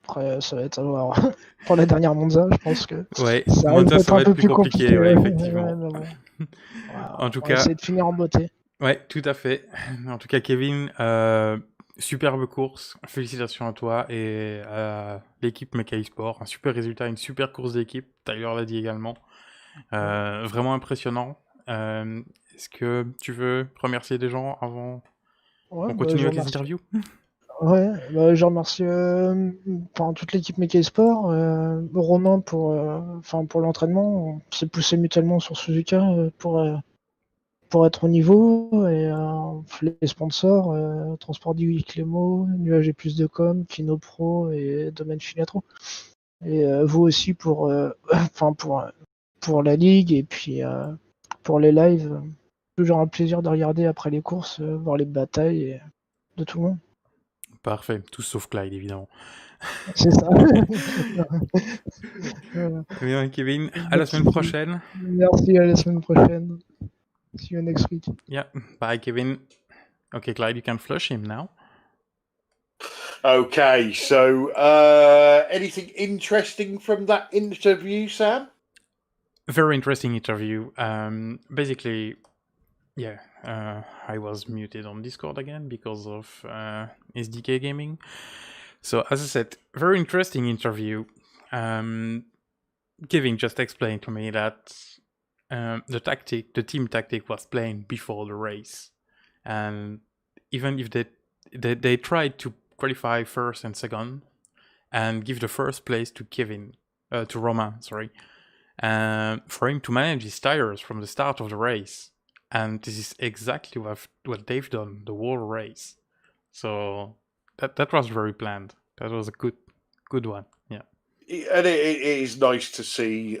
Après, ça va être à voir pour la dernière Monza, je pense que Ouais, ça Monza, risque ça d'être va un être peu plus plus compliqué, ouais, effectivement. Ouais, mais bon. Voilà, En tout on va cas, essayer de finir en beauté. ouais, tout à fait. En tout cas, Kevin, superbe course. Félicitations à toi et à l'équipe Mekai Sport. Un super résultat, une super course d'équipe. Tyler l'a dit également. Vraiment impressionnant. Est-ce que tu veux remercier des gens avant Ouais, qu'on bah, continue je avec les remercie. interviews? Ouais, bah, je remercie enfin, toute l'équipe Mekai Sport, Romain pour l'entraînement. On s'est poussé mutuellement sur Suzuka pour être au niveau, et les sponsors, Transport 18 Clémo, Nuage et plus de com, Fino Pro et Domaine Finatro. Et vous aussi enfin, pour la ligue et puis pour les lives. Toujours un plaisir de regarder après les courses, voir les batailles de tout le monde. Parfait, tous sauf Clyde, évidemment. C'est ça. Voilà. Bien, Kevin, à la semaine prochaine. Merci, à la semaine prochaine. See you next week. Yeah, bye, Kevin. Okay, Clyde, you can flush him now. Okay, so anything interesting from that interview, Sam? Very interesting interview. Basically, yeah, I was muted on Discord again because of SDK Gaming. So as I said, very interesting interview. Giving just explained to me that the team tactic was playing before the race, and even if they tried to qualify first and second, and give the first place to Romain, sorry, for him to manage his tires from the start of the race, and this is exactly what they've done the whole race. So that was very planned. That was a good one. Yeah. And it is nice to see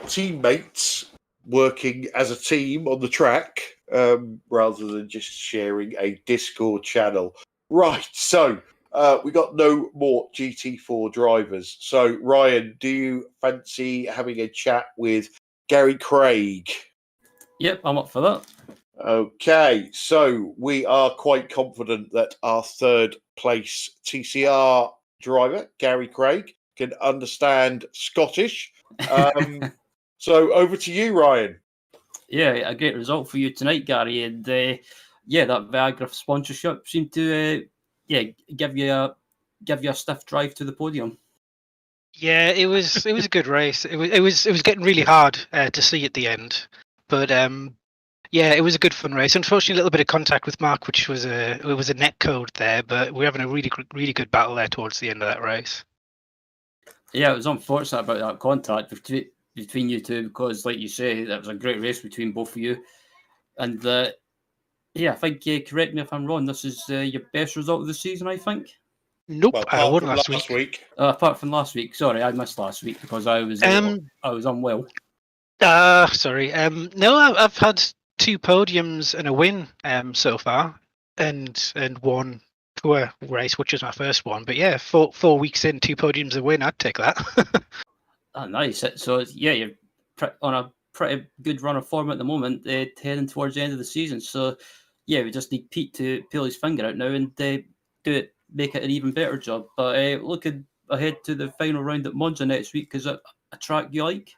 teammates working as a team on the track rather than just sharing a Discord channel. Right, so we got no more GT4 drivers. So, Ryan, do you fancy having a chat with Gary Craig? Yep, I'm up for that. Okay, so we are quite confident that our third place TCR driver, Gary Craig, can understand Scottish. So over to you, Ryan. Yeah, a great result for you tonight, Gary. And that Viagra sponsorship seemed to give you a stiff drive to the podium. Yeah, it was a good race. It was getting really hard to see at the end, but it was a good fun race. Unfortunately, a little bit of contact with Mark, which was a net code there, but we're having a really good battle there towards the end of that race. Yeah, it was unfortunate about that contact between you two because, like you say, that was a great race between both of you. And I think, correct me if I'm wrong, this is your best result of the season, I think? Nope, well, I won last week. Apart from last week. Sorry, I missed last week because I was unwell. Sorry. No, I've had 2 podiums and a win so far, and one tour race, which was my first one. But yeah, 4 weeks in, 2 podiums and a win, I'd take that. Oh, nice. So you're on a pretty good run of form at the moment, heading towards the end of the season. So yeah, we just need Pete to pull his finger out now and make it an even better job. But looking ahead to the final round at Monza next week, is it a track you like?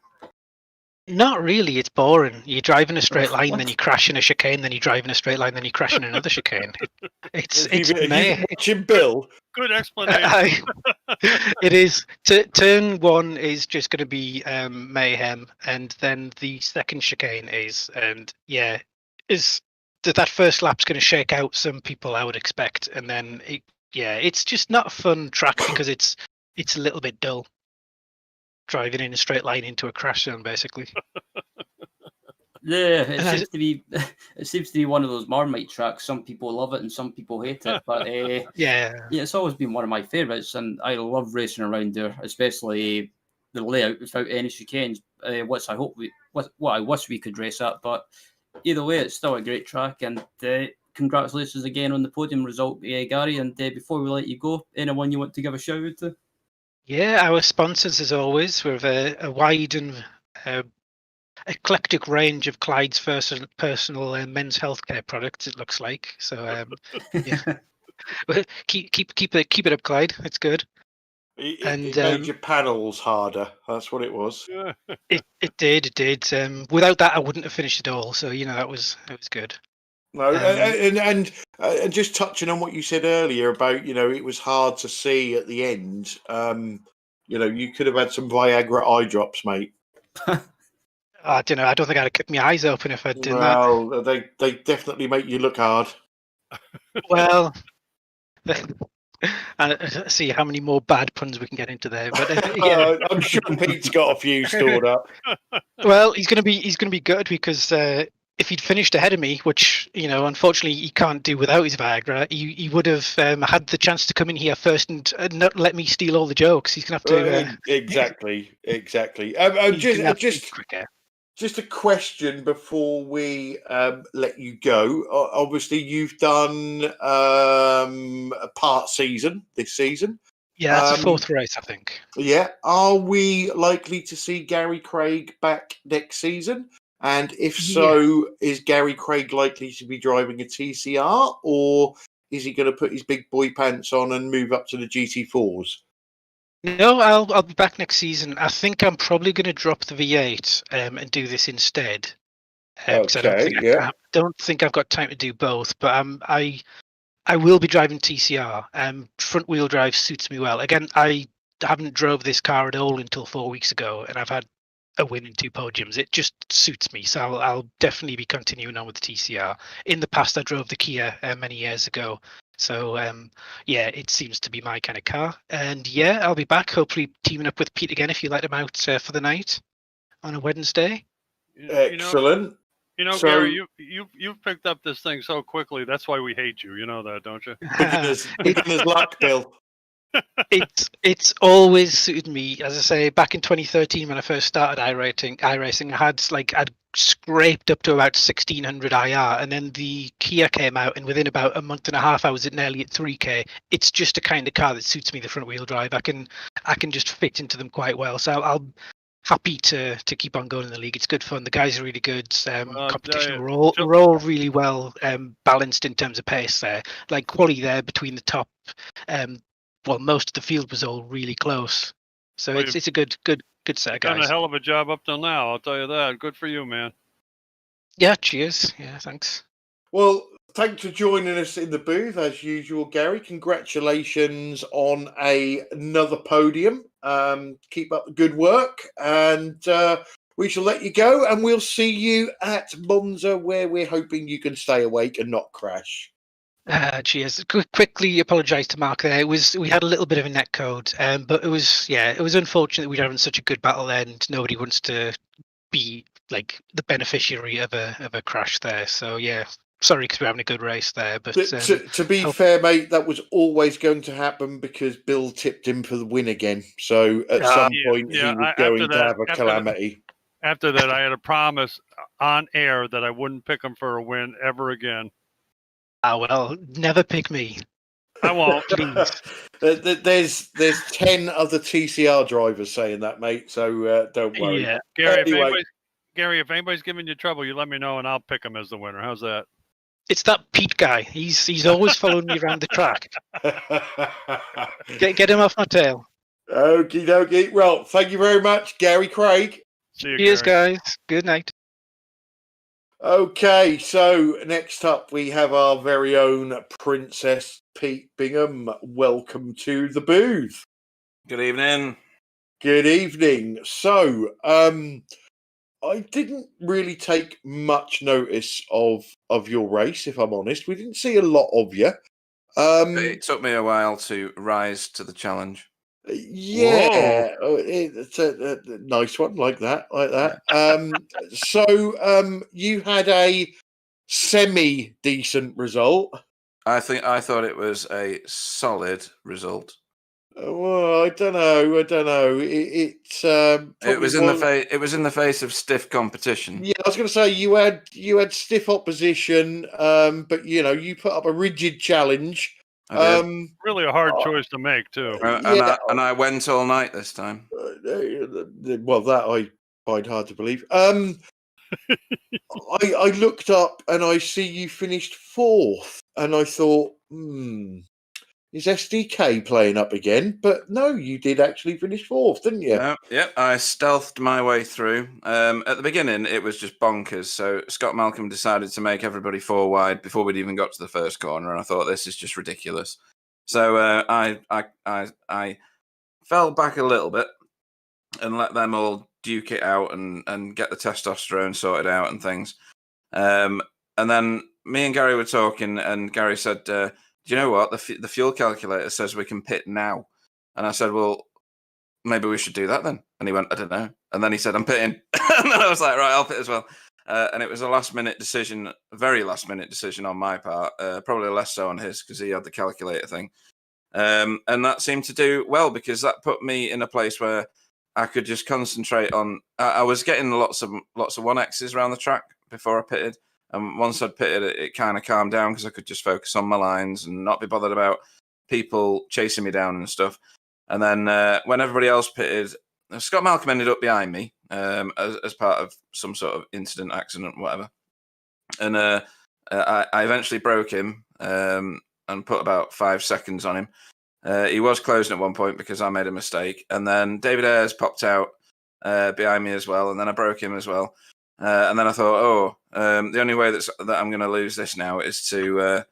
Not really. It's boring. You drive in a straight line, then you crash in a chicane, then you drive in a straight line, then you crash in another chicane. It's Jim Bill. Good explanation. It is. Turn 1 is just going to be mayhem, and then the second chicane is that first lap's going to shake out some people, I would expect, and then it's just not a fun track because it's a little bit dull. Driving in a straight line into a crash zone, basically. Yeah, it seems to be one of those Marmite tracks. Some people love it and some people hate it. But it's always been one of my favourites, and I love racing around there, especially the layout without any chicanes. What I wish we could race at, but either way, it's still a great track. And congratulations again on the podium result, Gary. And before we let you go, anyone you want to give a shout out to? Yeah, our sponsors, as always, with a wide and eclectic range of Clyde's personal men's healthcare products. It looks like so. keep it up, Clyde. It's good. It made your panels harder. That's what it was. It did. Without that, I wouldn't have finished it all. So it was good. No, and just touching on what you said earlier about it was hard to see at the end. You could have had some Viagra eye drops, mate. I don't know. I don't think I'd have kept my eyes open if I'd done that. Well, they definitely make you look hard. Well, see how many more bad puns we can get into there. But I'm sure Pete's got a few stored up. Well, he's going to be good because if he'd finished ahead of me, which unfortunately he can't do without his Viagra, he would have had the chance to come in here first and not let me steal all the jokes. He's going to have to. Exactly. Just a question before we let you go. Obviously, you've done a part season this season. Yeah, that's the 4th race, I think. Yeah. Are we likely to see Gary Craig back next season? And if so, is Gary Craig likely to be driving a TCR, or is he going to put his big boy pants on and move up to the GT4s? No, I'll be back next season. I think I'm probably going to drop the V8 and do this instead. I don't think I've got time to do both. But I will be driving TCR. Front wheel drive suits me well. Again, I haven't drove this car at all until 4 weeks ago, and I've had a win in 2 podiums. It just suits me, so I'll definitely be continuing on with the TCR. In the past, I drove the Kia many years ago, so yeah, it seems to be my kind of car. And yeah, I'll be back, hopefully teaming up with Pete again if you let him out for the night on a Wednesday. Excellent. So- Gary, you've picked up this thing so quickly. That's why we hate you. You know that, don't you? Beginner's luck, Bill. It's always suited me. As I say, back in 2013 when I first started iRacing, I'd scraped up to about 1600 IR, and then the Kia came out, and within about a month and a half, I was nearly at 3K. It's just a kind of car that suits me. The front wheel drive, I can just fit into them quite well. So I'll happy to keep on going in the league. It's good fun. The guys are really good. Competition, we're all really well balanced in terms of pace there. Like quality there between the top. Well, most of the field was all really close, so Well, it's a good set of Done guys. a hell of a job up till now. I'll tell you that. Good for you, man. Yeah, cheers. Yeah, thanks. Well, thanks for joining us in the booth as usual, Gary. Congratulations on another podium. Keep up the good work, and we shall let you go. And we'll see you at Monza, where we're hoping you can stay awake and not crash. Cheers. Quickly apologise to Mark there. We had a little bit of a net code, but it was unfortunate we were having such a good battle and nobody wants to be like the beneficiary of a crash there. So yeah, sorry because we're having a good race there. But to be fair, mate, that was always going to happen because Bill tipped him for the win again. So at some point he was going to have a calamity. After that, I had a promise on air that I wouldn't pick him for a win ever again. Ah, well, never pick me. I won't. There's 10 other TCR drivers saying that, mate. So don't worry. Yeah, Gary, if anybody's giving you trouble, you let me know and I'll pick him as the winner. How's that? it's that Pete guy. He's always following me around the track. Get him off my tail. Okie dokie. Well, thank you very much, Gary Craig. See you, Cheers, Gary. guys. Good night. Okay, so next up we have our very own Princess Pete Bingham. Welcome to the booth. Good evening. Good evening. So, I didn't really take much notice of your race, if I'm honest. We didn't see a lot of you. It took me a while to rise to the challenge. Yeah, it's a nice one, like that. So, you had a semi-decent result. I thought it was a solid result. Well, I don't know. It was in the face of stiff competition. Yeah, I was going to say you had stiff opposition, but you put up a rigid challenge. Really a hard choice to make too. And I went all night this time. Well, that I find hard to believe. I looked up and I see you finished 4th, and I thought, is SDK playing up again? But no, you did actually finish 4th, didn't you? Yep, I stealthed my way through. At the beginning, it was just bonkers. So Scott Malcolm decided to make everybody 4 wide before we'd even got to the first corner, and I thought this is just ridiculous. So I fell back a little bit and let them all duke it out and get the testosterone sorted out and things. And then me and Gary were talking, and Gary said, do you know what? The fuel calculator says we can pit now. And I said, well, maybe we should do that then. And he went, I don't know. And then he said, I'm pitting. And then I was like, right, I'll pit as well. And it was a last-minute decision, a very last-minute decision on my part, probably less so on his because he had the calculator thing. And that seemed to do well because that put me in a place where I could just concentrate on... I was getting lots of 1Xs around the track before I pitted. And once I'd pitted, it kind of calmed down because I could just focus on my lines and not be bothered about people chasing me down and stuff. And then when everybody else pitted, Scott Malcolm ended up behind me as part of some sort of incident, accident, whatever. And I eventually broke him and put about 5 seconds on him. He was closing at one point because I made a mistake. And then David Ayres popped out behind me as well. And then I broke him as well. And then I thought, the only way that I'm going to lose this now is to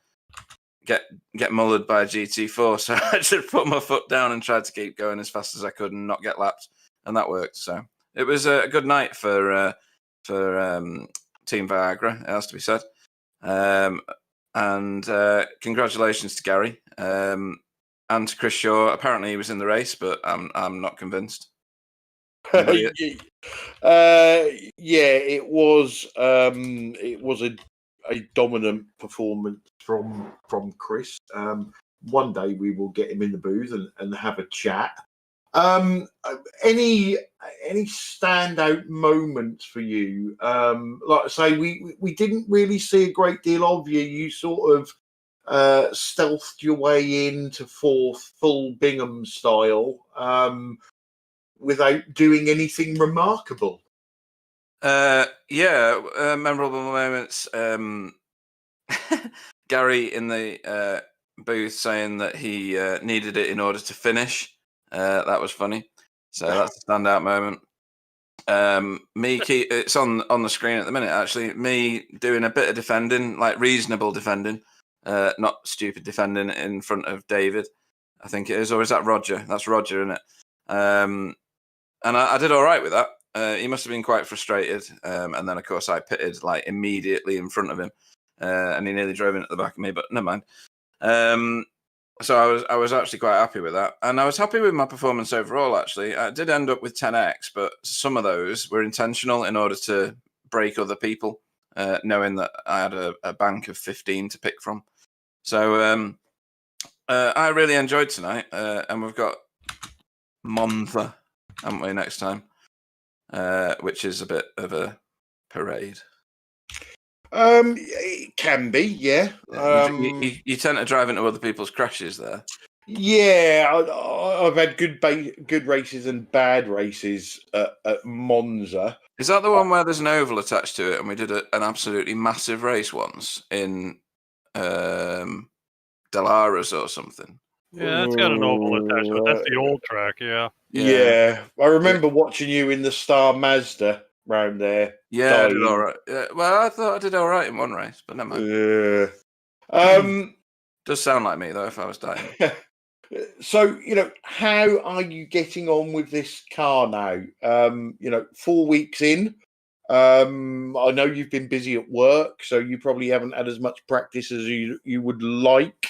get mullered by a GT4. So I just put my foot down and tried to keep going as fast as I could and not get lapped, and that worked. So it was a good night for Team Viagra, it has to be said. And congratulations to Gary and to Chris Shaw. Apparently he was in the race, but I'm not convinced. Yeah, it was a dominant performance from Chris. One day we will get him in the booth and have a chat. Any standout moments for you? Like I say, we didn't really see a great deal of you. You sort of stealthed your way into fourth, full Bingham style, without doing anything remarkable. Memorable moments. Gary in the booth saying that he needed it in order to finish. That was funny. So that's a standout moment. It's on the screen at the minute, actually. Me doing a bit of defending, like reasonable defending, not stupid defending in front of David, I think it is. Or is that Roger? That's Roger, isn't it? And I did all right with that. He must have been quite frustrated. And then, of course, I pitted like immediately in front of him. And he nearly drove in at the back of me, but never mind. So I was actually quite happy with that. And I was happy with my performance overall, actually. I did end up with 10x, but some of those were intentional in order to break other people, knowing that I had a bank of 15 to pick from. So I really enjoyed tonight. And we've got Monza, haven't we, next time? Which is a bit of a parade. It can be, yeah. You tend to drive into other people's crashes there. Yeah, I've had good races and bad races at Monza. Is that the one where there's an oval attached to it, and we did an absolutely massive race once in Delaras or something? Yeah, it's got an oval attachment. That's the old track, yeah. Yeah. I remember watching you in the Star Mazda round there. Yeah, I did all right. Well, I thought I did all right in one race, but never mind. Does sound like me though if I was dying. So, how are you getting on with this car now? 4 weeks in. I know you've been busy at work, so you probably haven't had as much practice as you would like.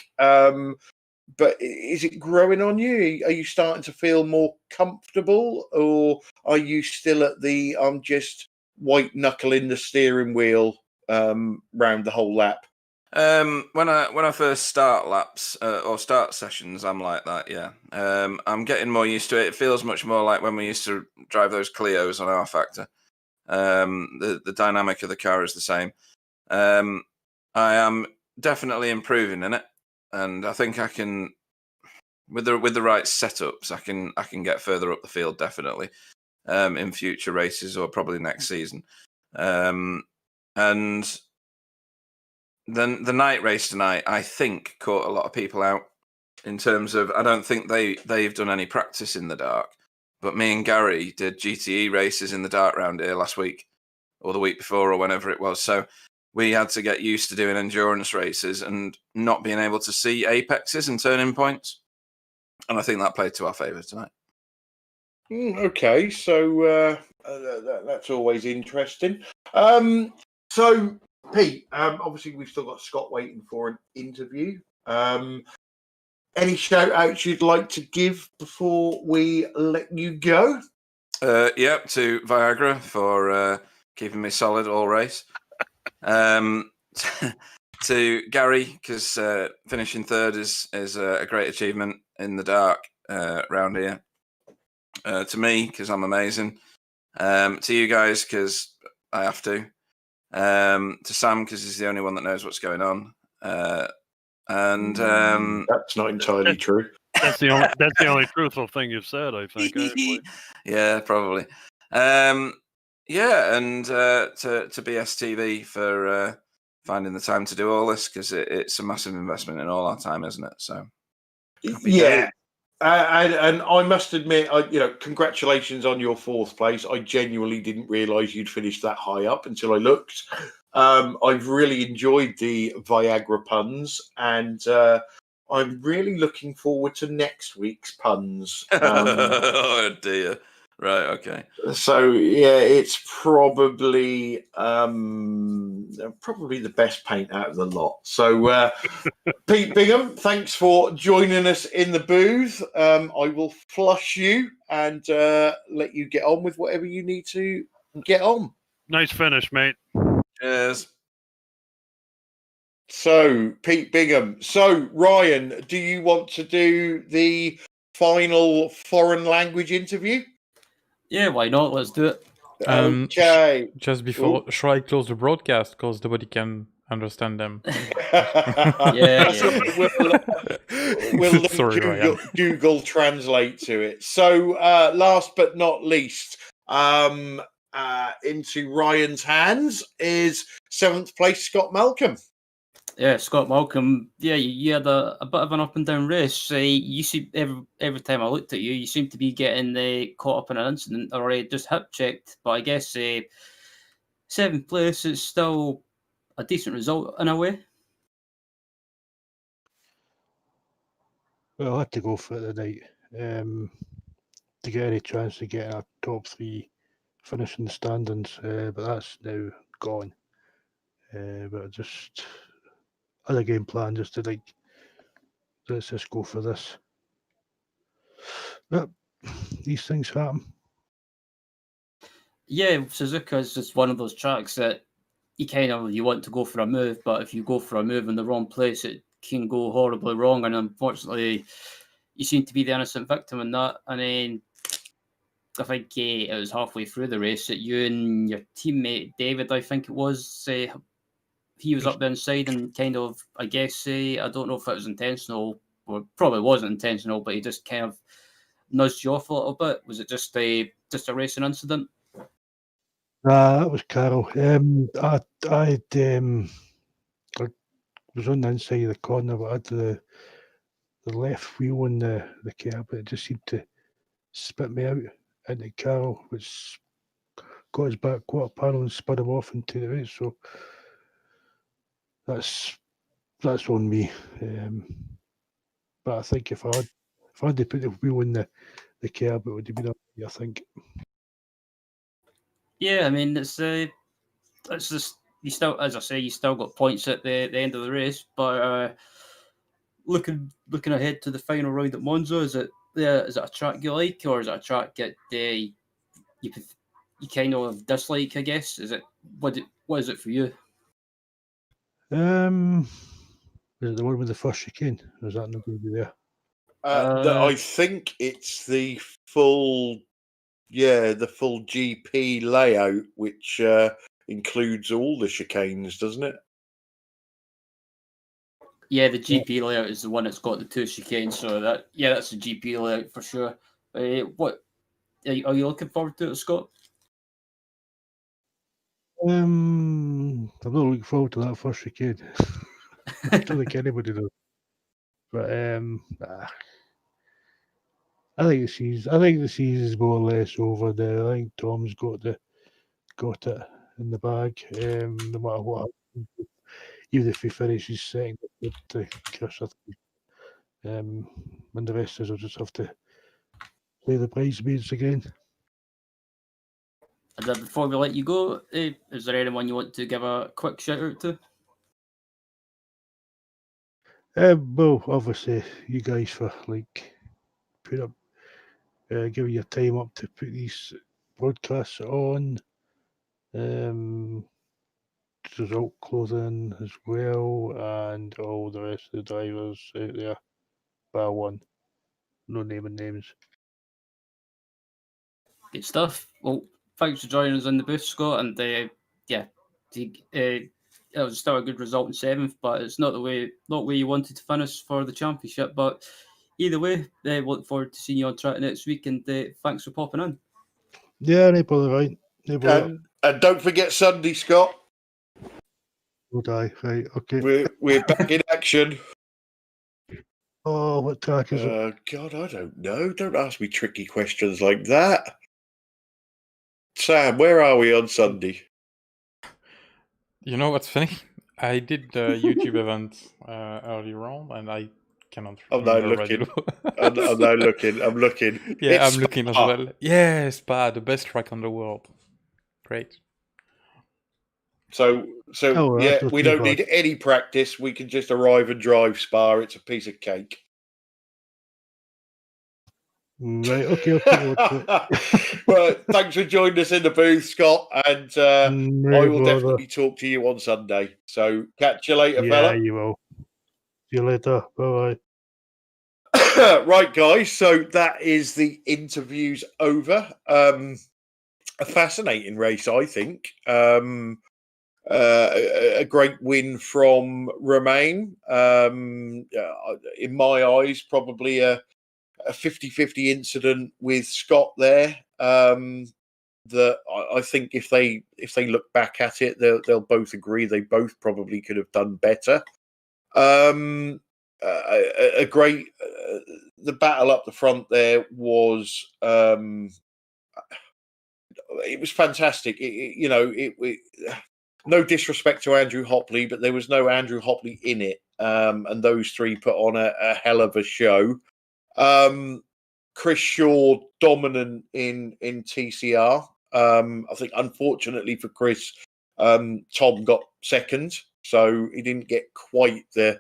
But is it growing on you? Are you starting to feel more comfortable, or are you still at the I'm just white knuckling the steering wheel round the whole lap? When I first start laps or start sessions, I'm like that. Yeah. I'm getting more used to it. It feels much more like when we used to drive those Clios on R Factor. The dynamic of the car is the same. I am definitely improving in it, and I think I can, with the right setups, I can get further up the field definitely in future races or probably next season. And then the night race tonight, I think, caught a lot of people out in terms of, I don't think they've done any practice in the dark, but me and Gary did GTE races in the dark round here last week or the week before or whenever it was. So we had to get used to doing endurance races and not being able to see apexes and turning points. And I think that played to our favour tonight. Okay, so that's always interesting. So, Pete, obviously we've still got Scott waiting for an interview. Any shout outs you'd like to give before we let you go? Yep, to Viagra for keeping me solid all race. To Gary, because finishing third is a great achievement in the dark round here. To me, because I'm amazing. To you guys, because I have to. To Sam, because he's the only one that knows what's going on. And that's not entirely true. That's the only truthful thing you've said, I think. Yeah, probably. And to BSTV for finding the time to do all this, because it's a massive investment in all our time, isn't it? So yeah. And I must admit, congratulations on your fourth place. I genuinely didn't realise you'd finished that high up until I looked. I've really enjoyed the Viagra puns, and I'm really looking forward to next week's puns. Oh dear. Right. Okay. So yeah, it's probably the best paint out of the lot. So Pete Bingham, thanks for joining us in the booth. I will flush you and let you get on with whatever you need to get on. Nice finish, mate. Cheers. So Pete Bingham. So Ryan, do you want to do the final foreign language interview? Yeah, why not? Let's do it. Okay. Just before, shall I close the broadcast because nobody can understand them? Yeah. We'll link Sorry, Ryan. Google Translate to it. So last but not least, into Ryan's hands is 7th place Scott Malcolm. Yeah, Scott Malcolm. Yeah, you had a bit of an up and down race. You see, every time I looked at you, you seem to be getting caught up in an incident or just hip checked. But I guess 7th place is still a decent result in a way. Well, I had to go for it tonight to get any chance to get a top 3 finish in the standings, but that's now gone. But I just had a game plan just to let's just go for this. But these things happen. Yeah, Suzuka is just one of those tracks that you want to go for a move, but if you go for a move in the wrong place, it can go horribly wrong. And unfortunately, you seem to be the innocent victim in that. And then I think it was halfway through the race that you and your teammate David, I think it was, he was up the inside and kind of, I guess, I don't know if it was intentional or probably wasn't intentional, but he just kind of nudged you off a little bit. Was it just a racing incident? That was Carol. I was on the inside of the corner, but I had the left wheel on the cab, but it just seemed to spit me out into Carol, which got his back quarter panel and spun him off into the race. So that's on me. But I think if I had to put the wheel in the cab, it would have been up to me, I think. Yeah, I mean it's just you still, as I say, you still got points at the end of the race, but looking ahead to the final round at Monza, is it a track you like, or is it a track that you kind of dislike? I guess what is it for you? Is it the one with the first chicane? Or is that not going to be there? I think it's the full GP layout, which includes all the chicanes, doesn't it? Yeah, the GP layout is the one that's got the 2 chicanes, so that's the GP layout for sure. What are you looking forward to it, Scott? I'm not looking forward to that first chicane. I don't think anybody does. But I think the season's more or less over there. I think Tom's got it in the bag. No matter what happens, even if he finishes second to Chris, and the rest of us will just have to play the bridesmaids again. And then before we let you go, is there anyone you want to give a quick shout out to? Well, obviously, you guys for giving your time up to put these broadcasts on. Result clothing as well, and all the rest of the drivers out there, bar one. No naming names. Good stuff. Well, thanks for joining us in the booth, Scott. And it was still a good result in 7th, but it's not the way you wanted to finish for the championship. But either way, we look forward to seeing you on track next week. And thanks for popping in. Yeah, no bother, right? No bother. And don't forget Sunday, Scott. We'll die, right? Okay. We're back in action. Oh, what track is it? God, I don't know. Don't ask me tricky questions like that. Sam, where are we on Sunday? You know what's funny? I did the YouTube event earlier on, and I cannot I'm now remember looking. Red I'm now looking. I'm looking. Yeah, It's I'm looking as Spa. well. Yeah, Spa, the best track on the world. Great. So Oh, well, yeah, that's not we too don't bad. need any practice. We can just arrive and drive Spa. It's a piece of cake. Right, okay, I'll take a look at it. Well, thanks for joining us in the booth, Scott, and I No will bother. definitely talk to you on Sunday. So catch you later, Yeah, fella. you will. See you later. Bye bye. Right, guys. So that is the interviews over. A fascinating race, I think. A great win from Romain. In my eyes, probably a 50-50 incident with Scott there. That I think if they look back at it, they'll both agree they both probably could have done better. A great the battle up the front there was it was fantastic. No disrespect to Andrew Hopley, but there was no Andrew Hopley in it, and those three put on a hell of a show. Chris Shaw dominant in TCR. I think unfortunately for Chris, Tom got second, so he didn't get quite the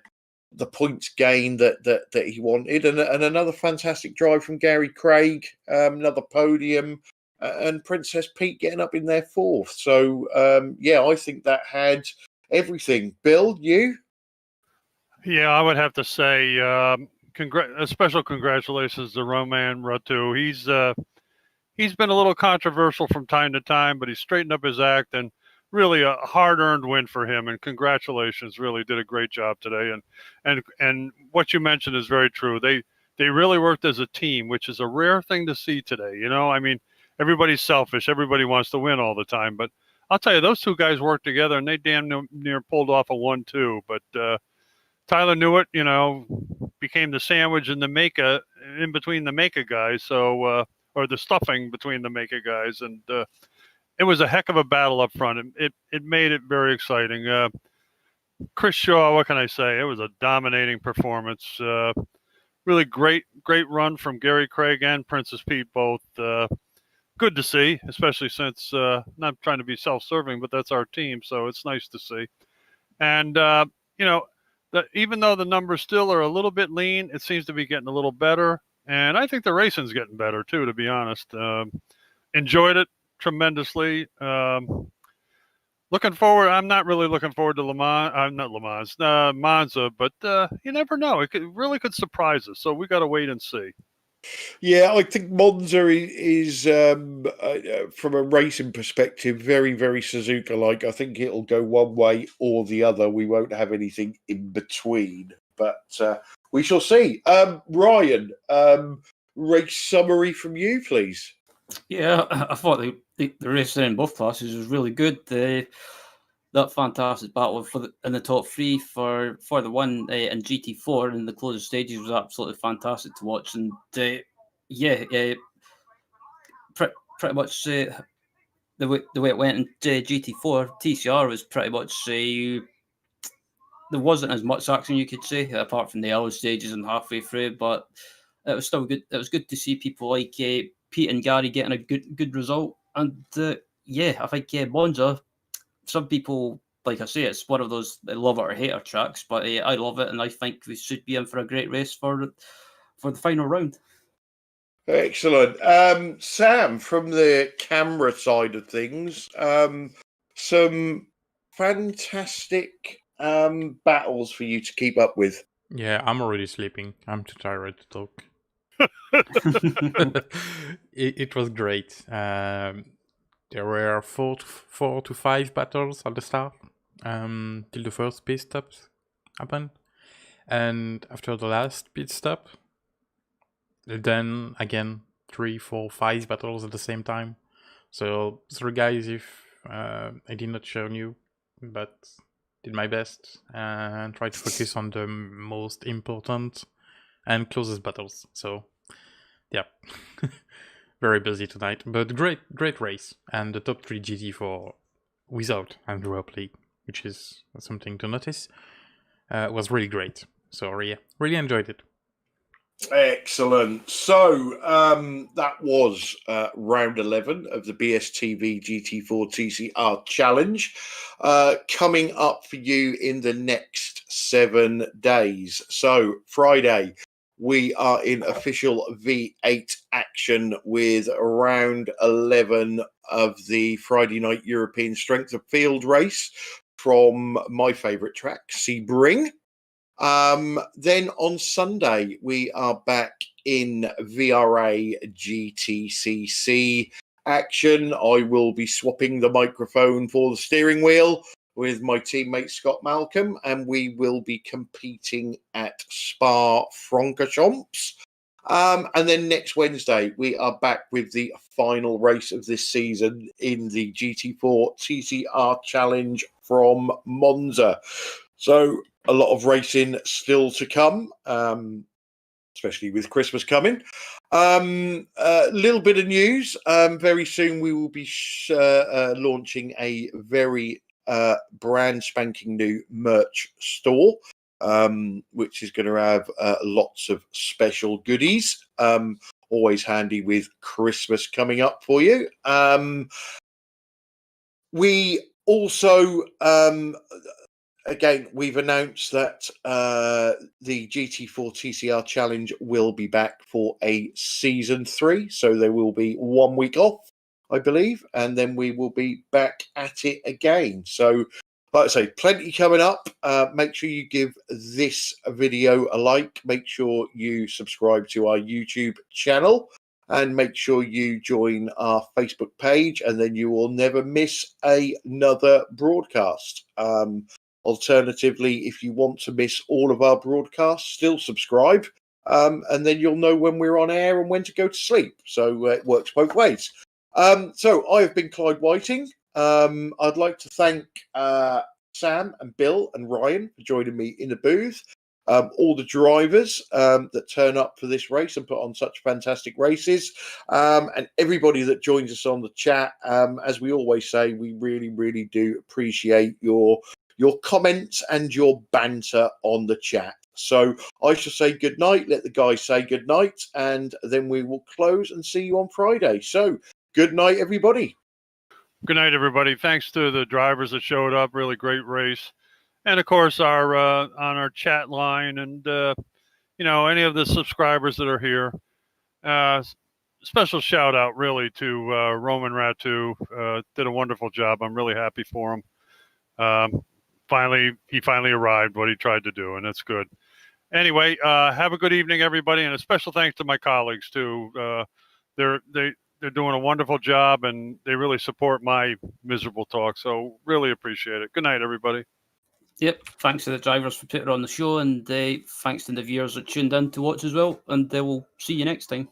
points gain that he wanted. And another fantastic drive from Gary Craig, another podium, and Princess Pete getting up in their fourth. So yeah, I think that had everything. Bill, you? Yeah, I would have to say a special congratulations to Roman Ratu. He's been a little controversial from time to time, but he's straightened up his act, and really a hard-earned win for him. And congratulations, really did a great job today. And what you mentioned is very true. They really worked as a team, which is a rare thing to see today. You know, I mean, everybody's selfish. Everybody wants to win all the time, but I'll tell you, those two guys worked together, and they damn near pulled off a 1-2. But Tyler Newitt, you know, became the sandwich in the Maka, in between the Maka guys. So, or the stuffing between the Maka guys, and it was a heck of a battle up front. It made it very exciting. Chris Shaw, what can I say? It was a dominating performance. Really great run from Gary Craig and Princess Pete both. Good to see, especially since not trying to be self-serving, but that's our team, so it's nice to see. And you know, even though the numbers still are a little bit lean, it seems to be getting a little better. And I think the racing's getting better too, to be honest. Enjoyed it tremendously. Looking forward. I'm not really looking forward to Le Mans. Not Le Mans, Monza, but you never know. It really could surprise us. So we got to wait and see. Yeah, I think Monza is from a racing perspective, very, very Suzuka-like. I think it'll go one way or the other. We won't have anything in between, but we shall see. Ryan, race summary from you, please. Yeah, I thought the race in both classes was really good. That fantastic battle in the top three for the one in GT4 in the closing stages was absolutely fantastic to watch. And pretty much the way it went in GT4, TCR was pretty much there wasn't as much action, you could say, apart from the early stages and halfway through, but it was still good. It was good to see people like Pete and Gary getting a good result. And yeah, I think Monza, some people, like I say, it's one of those love it or hate it tracks, but I love it, and I think we should be in for a great race for the final round. Excellent. Sam, from the camera side of things, some fantastic battles for you to keep up with. Yeah, I'm already sleeping. I'm too tired to talk. It was great. There were four to five battles at the start, till the first pit stop happened. And after the last pit stop, then again 3, 4, 5 battles at the same time. So sorry guys if I did not show you, but did my best and tried to focus on the most important and closest battles. So yeah, very busy tonight, but great race, and the top 3 GT4 without Andrew Hopley. which is something to notice. Was really great. So yeah, really enjoyed it. Excellent. So that was round 11 of the BSTV GT4 TCR Challenge. Coming up for you in the next 7 days. So Friday, we are in official V8 action with round 11 of the Friday night European Strength of Field race from my favourite track, Sebring. Then on Sunday, we are back in VRA GTCC action. I will be swapping the microphone for the steering wheel with my teammate Scott Malcolm, and we will be competing at Spa-Francorchamps. And then next Wednesday, we are back with the final race of this season in the GT4 TCR Challenge from Monza. So a lot of racing still to come, especially with Christmas coming. A little bit of news. Very soon we will be launching a very brand spanking new merch store, which is going to have lots of special goodies. Always handy with Christmas coming up for you. We also... Again, we've announced that the GT4 TCR Challenge will be back for a season 3. So there will be 1 week off, I believe, and then we will be back at it again. So, like I say, plenty coming up. Make sure you give this video a like. Make sure you subscribe to our YouTube channel. And make sure you join our Facebook page, and then you will never miss another broadcast. Alternatively, if you want to miss all of our broadcasts, still subscribe, and then you'll know when we're on air and when to go to sleep. So it works both ways. So I have been Clyde Whiting. I'd like to thank Sam and Bill and Ryan for joining me in the booth. All the drivers that turn up for this race and put on such fantastic races, and everybody that joins us on the chat. As we always say, we really, really do appreciate your comments and your banter on the chat. So I shall say good night, let the guys say good night, and then we will close and see you on Friday. So good night, everybody. Good night, everybody. Thanks to the drivers that showed up. Really great race. And of course, our on our chat line, and any of the subscribers that are here. Special shout out really to Roman Ratu. Did a wonderful job. I'm really happy for him. He finally arrived what he tried to do, and that's good. Anyway, have a good evening, everybody, and a special thanks to my colleagues too. They're doing a wonderful job, and they really support my miserable talk. So really appreciate it. Good night, everybody. Yep, thanks to the drivers for putting on the show, and thanks to the viewers that tuned in to watch as well, and we'll see you next time.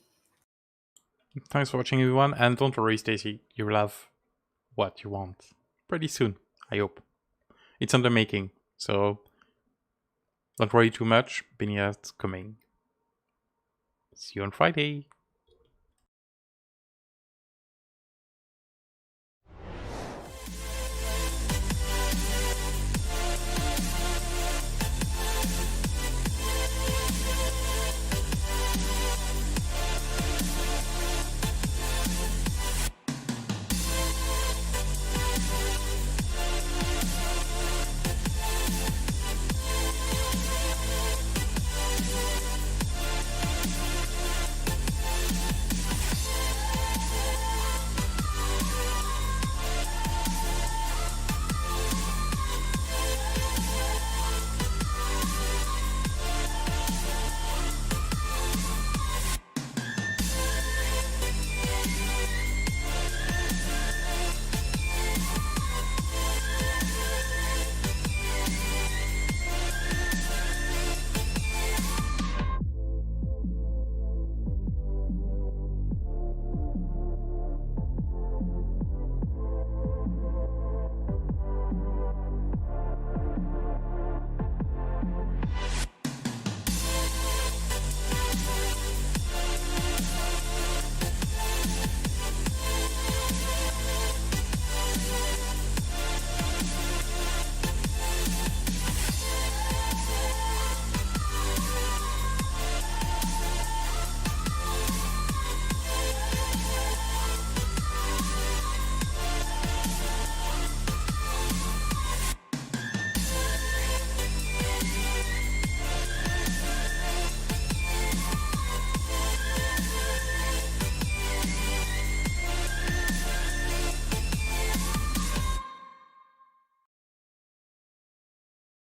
Thanks for watching, everyone, and don't worry, Stacy, you will have what you want pretty soon, I hope. It's on the making, so don't worry too much, Biniat's coming. See you on Friday.